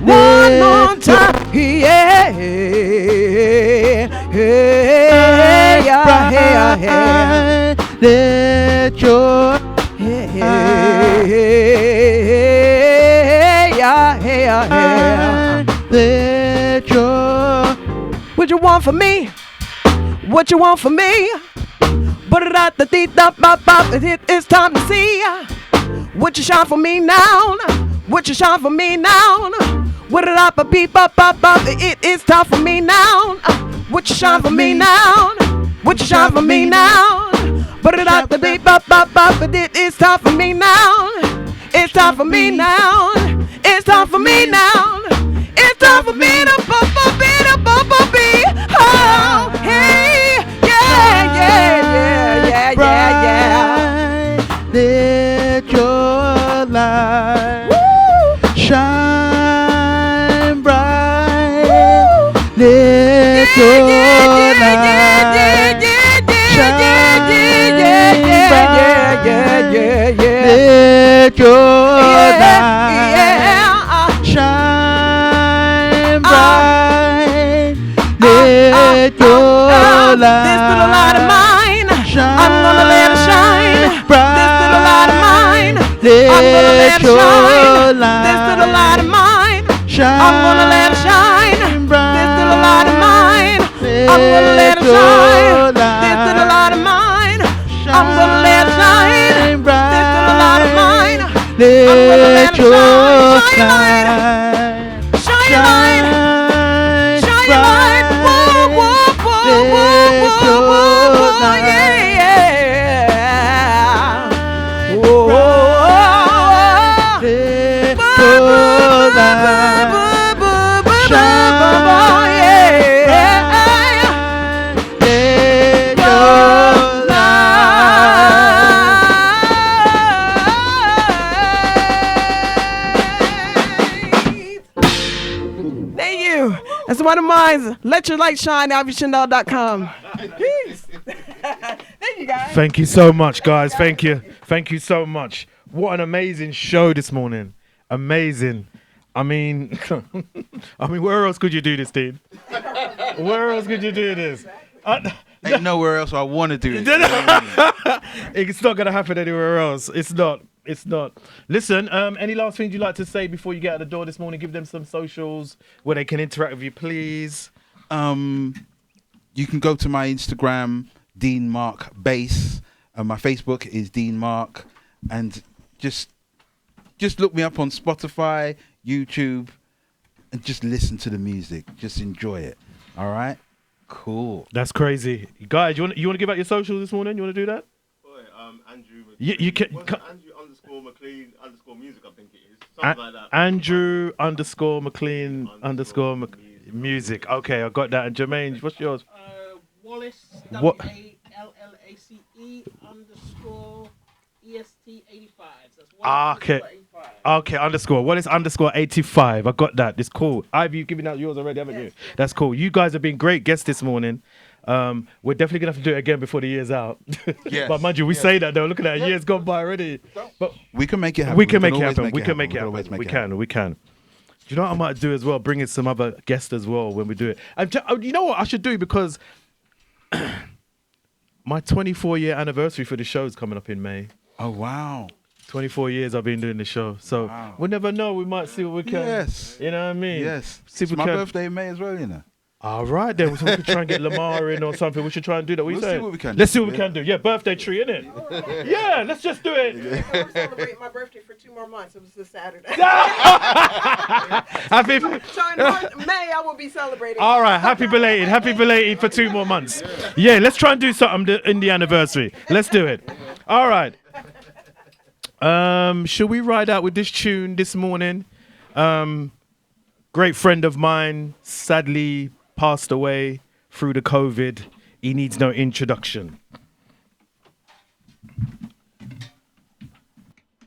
One more time, yeah. Let your let your. What you want from me? What you want from me? It's time to see. What you shine for me now? What you shine for me now? It is time for me now. What you shine for me now? What you shine for me now? It is time for me now. It's time for me now. It's time for me now. It's time for me to be. Oh. Let your light shine bright. Let your light shine bright. Let your light. This little light of mine, I'm gonna let it shine. This little light of mine, I'm gonna let it shine. This little light of mine, I'm gonna let it shine. This little light of mine, I'm gonna let it shine. This little light of mine, I'm gonna let it shine. This little light of mine, I'm gonna let it shine. Shine your light, shine your light, whoa, whoa, whoa, whoa, whoa, whoa, whoa, yeah, yeah. Whoa, whoa, That's one of mine. Let your light shine. ivychanel.com. Peace. Thank you, guys. Thank you so much, guys. Thank you. Thank you so much. What an amazing show this morning. Amazing. I mean, where else could you do this, Dean? Where else could you do this? Ain't nowhere else I want to do it. It's not going to happen anywhere else. It's not. Listen, any last things you'd like to say before you get out the door this morning? Give them some socials where they can interact with you, please. You can go to my Instagram, deanmarkbass. My Facebook is deanmark. And just look me up on Spotify, YouTube, and just listen to the music. Just enjoy it. All right? Cool. That's crazy. Guys, you want to give out your socials this morning? You want to do that? Andrew McLean. You can. Andrew _McLean _music, I think it is. Something like that. Andrew _McLean music. Okay, I got that. And Jermaine, what's yours? Wallace What? WALLACE _EST85. That's Okay. _ What is _85? I got that. It's cool. Ivy, you've given out yours already, haven't you? That's cool. You guys have been great guests this morning. We're definitely gonna have to do it again before the year's out. Yes, but mind you, we say that though. Look at that, year's gone by already. But we can make it happen. We can make it happen. We can. Do you know what I might do as well? Bring in some other guests as well when we do it. And you know what I should do, because my 24-year anniversary for the show is coming up in May. Oh wow. 24 years I've been doing the show, so we'll never know. We might see what we can. Yes. You know what I mean? Yes. See if It's we my can. birthday in May as well, you know. All right, then. So we could try and get Lamar in or something. We should try and do that. What We'll you saying? see what we can Let's do, see what we can do. Yeah, birthday tree, innit? Yeah, let's just do it. I celebrate my birthday for 2 more months. It was this Saturday. Happy. So in May, I will be celebrating. All right, happy belated for 2 more months. Yeah, let's try and do something in the anniversary. Let's do it. All right. Should we ride out with this tune this morning? Great friend of mine, sadly passed away through the COVID. He needs no introduction.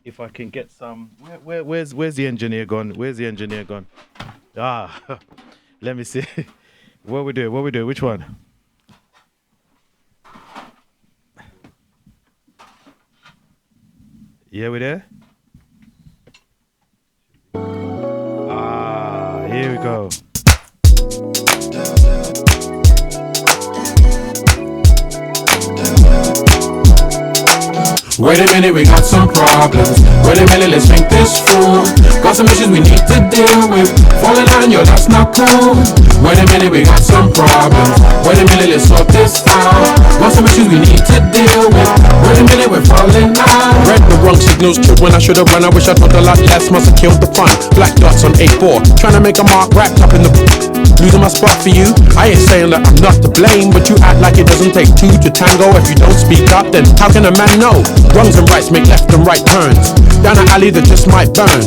If I can get some, where's the engineer gone? Where's the engineer gone? Let me see. What we do? Which one? Yeah, we there? Here we go. Wait a minute, we got some problems. Wait a minute, let's think this through. Got some issues we need to deal with. Falling out, yo, that's not cool. Wait a minute, we got some problems. Wait a minute, let's sort this out. Got some issues we need to deal with. Wait a minute, we're falling out. Read the wrong signals, true when I should have run. I wish I thought a lot less, must have killed the fun. Black dots on A4, trying to make a mark wrapped up in the losing my spot for you. I ain't saying that I'm not to blame, but you act like it doesn't take two to tango. If you don't speak up, then how can a man know? Wrongs and rights make left and right turns. Down an alley that just might burn.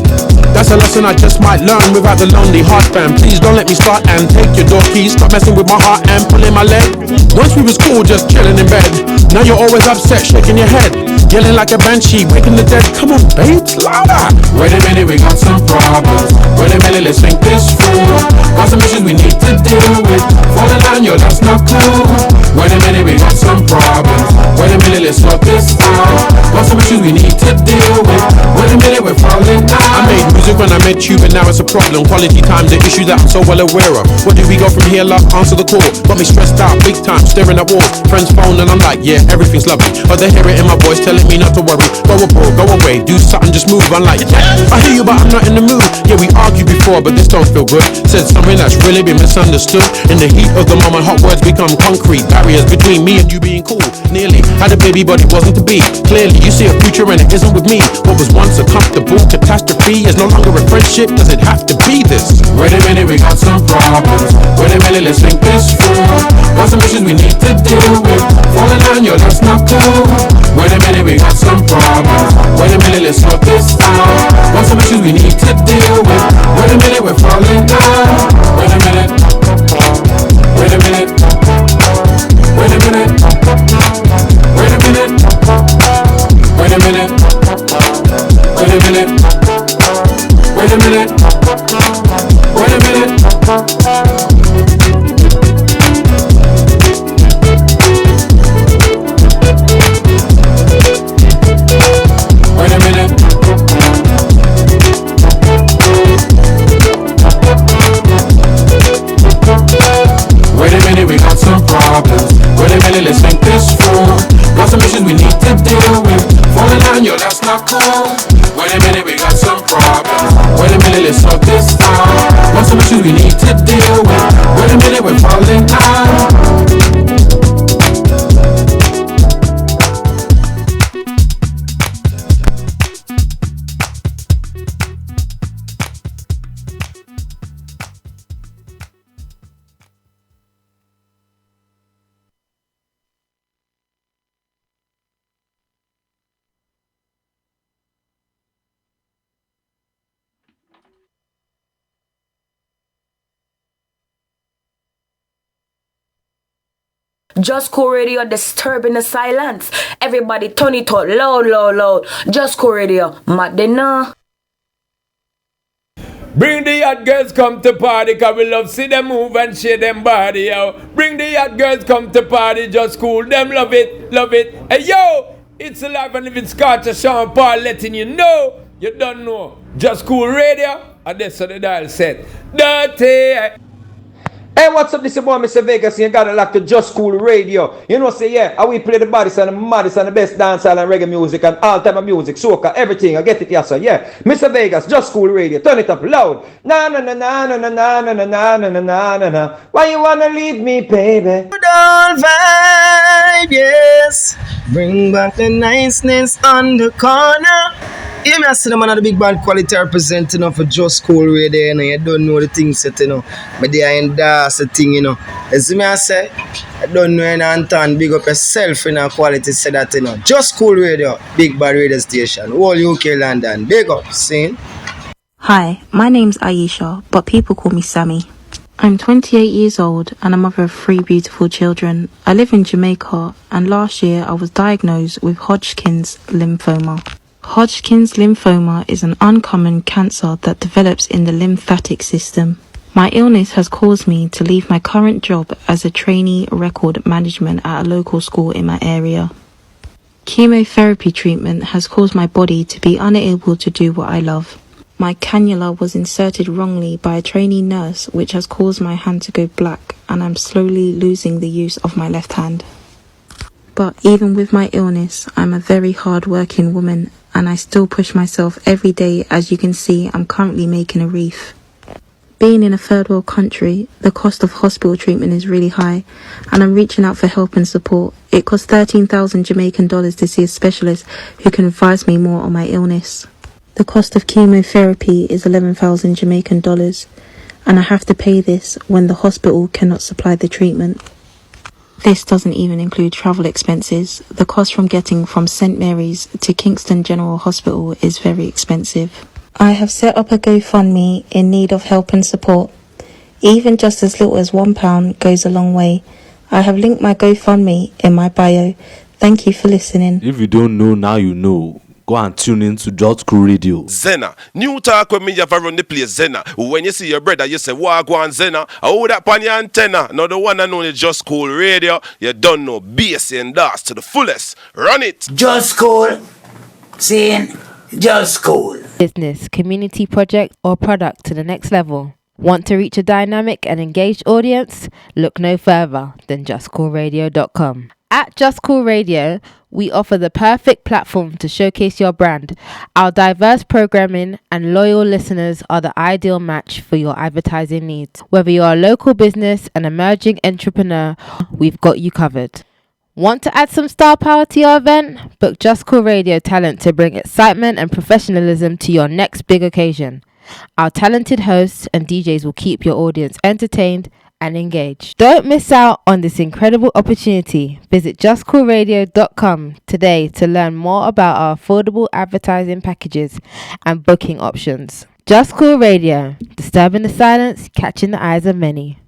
That's a lesson I just might learn without the lonely heart band. Please don't let me start and take your door keys. Stop messing with my heart and pulling my leg. Once we was cool, just chilling in bed. Now you're always upset, shaking your head, yelling like a banshee, waking the dead. Come on, babes, louder. Wait a minute, we got some problems. Wait a minute, let's think this through. Got some issues we need to deal with. Falling down, yo, that's not cool. Wait a minute, we got some problems. Wait a minute, let's sort this out. Got some issues we need to deal with. Wait a minute, we're falling down. I made music when I met you, but now it's a problem. Quality time's the issue that I'm so well aware of. Where do we go from here, love? Answer the call. Got me stressed out, big time, staring at walls. Friends phone and I'm like, yeah, everything's lovely. But they hear it in my voice telling me not to worry. Go abroad, go away, do something, just move. I'm like, yeah, I hear you, but I'm not in the mood. Yeah, we argued before, but this don't feel good. Said something that's really been misunderstood. In the heat of the moment, hot words become concrete. Barriers between me and you being cool. Nearly had a baby, but it wasn't to be. Clearly, you see a future and it isn't with me. What was once a comfortable catastrophe is no longer a friendship. Does it have to be this? Wait a minute, we got some problems. Wait a minute, let's think this through. Got some issues we need to deal with. Falling down, yo, that's not cool. Wait a minute, we got some problems. Wait a minute, let's sort this out. Got some issues we need to deal with. Wait a minute, we're falling down. Wait a minute. Wait a minute. Wait a minute. Wait a minute. Wait a minute. Wait a minute. Wait a minute. Wait a minute. Wait a minute. Wait a minute, we got some problems. Wait a minute, let's think this through. Got some issues we need to deal with. Falling down, yo, that's not cool. Wait a minute, we got some problems. Wait a minute, let's sort this out. Got some issues we need to deal with. Wait a minute, we're falling down. Just Cool Radio disturbing the silence. Everybody turn it up loud, loud, loud. Just Cool Radio, Madina. Bring the hot girls come to party, cause we love see them move and shake them body, yo. Bring the hot girls come to party, just cool, them love it, love it. Hey yo, it's alive and living Scotch, Sean Paul letting you know, you don't know. Just Cool Radio, and that's how the dial set. Dirty. Hey, what's up? This is your boy, Mr. Vegas, and you got it locked to Just Cool Radio. You know, say, yeah, we play the baddest and the maddest and the best dancehall and reggae music and all type of music, soca, everything. I get it, yes, sir. Yeah, Mr. Vegas, Just Cool Radio. Turn it up loud. Na na na na na na na na na na na na na na. Why you wanna leave me, baby? Good old vibe, yes. Bring back the niceness on the corner. Yeah, me I see them another big band quality representing for Just Cool Radio, you know. You don't know the things set, you know. But they are endorse the thing, you know. You see me I say, I don't know any Anton, big up yourself in a quality say that, you know. Just Cool Radio, big bad radio station, whole UK London, big up, see? Hi, my name's Aisha, but people call me Sammy. I'm 28 years old and a mother of 3 beautiful children. I live in Jamaica and last year I was diagnosed with Hodgkin's lymphoma. Hodgkin's lymphoma is an uncommon cancer that develops in the lymphatic system. My illness has caused me to leave my current job as a trainee record management at a local school in my area. Chemotherapy treatment has caused my body to be unable to do what I love. My cannula was inserted wrongly by a trainee nurse, which has caused my hand to go black, and I'm slowly losing the use of my left hand. But even with my illness, I'm a very hard-working woman, and I still push myself every day. As you can see, I'm currently making a wreath. Being in a third world country, the cost of hospital treatment is really high, and I'm reaching out for help and support. It costs 13,000 Jamaican dollars to see a specialist who can advise me more on my illness. The cost of chemotherapy is 11,000 Jamaican dollars, and I have to pay this when the hospital cannot supply the treatment. This doesn't even include travel expenses. The cost from getting from St. Mary's to Kingston General Hospital is very expensive. I have set up a GoFundMe in need of help and support. Even just as little as £1 goes a long way. I have linked my GoFundMe in my bio. Thank you for listening. If you don't know, now you know. Go and tune in to JusCoolRadio. Zena. New talk when me have run the place Zena. When you see your brother, you say, Wagwan Zena. I hold that on your antenna. Now the one and only JusCoolRadio. You don't know bass and dance to the fullest. Run it. Just Cool. Saying Just Cool. Business, community project or product to the next level. Want to reach a dynamic and engaged audience? Look no further than JusCoolRadio.com. At Just Cool Radio, we offer the perfect platform to showcase your brand. Our diverse programming and loyal listeners are the ideal match for your advertising needs. Whether you're a local business, an emerging entrepreneur, we've got you covered. Want to add some star power to your event? Book Just Cool Radio talent to bring excitement and professionalism to your next big occasion. Our talented hosts and DJs will keep your audience entertained and engaged. Don't miss out on this incredible opportunity. Visit JusCoolRadio.com today to learn more about our affordable advertising packages and booking options. Just Cool Radio, disturbing the silence, catching the eyes of many.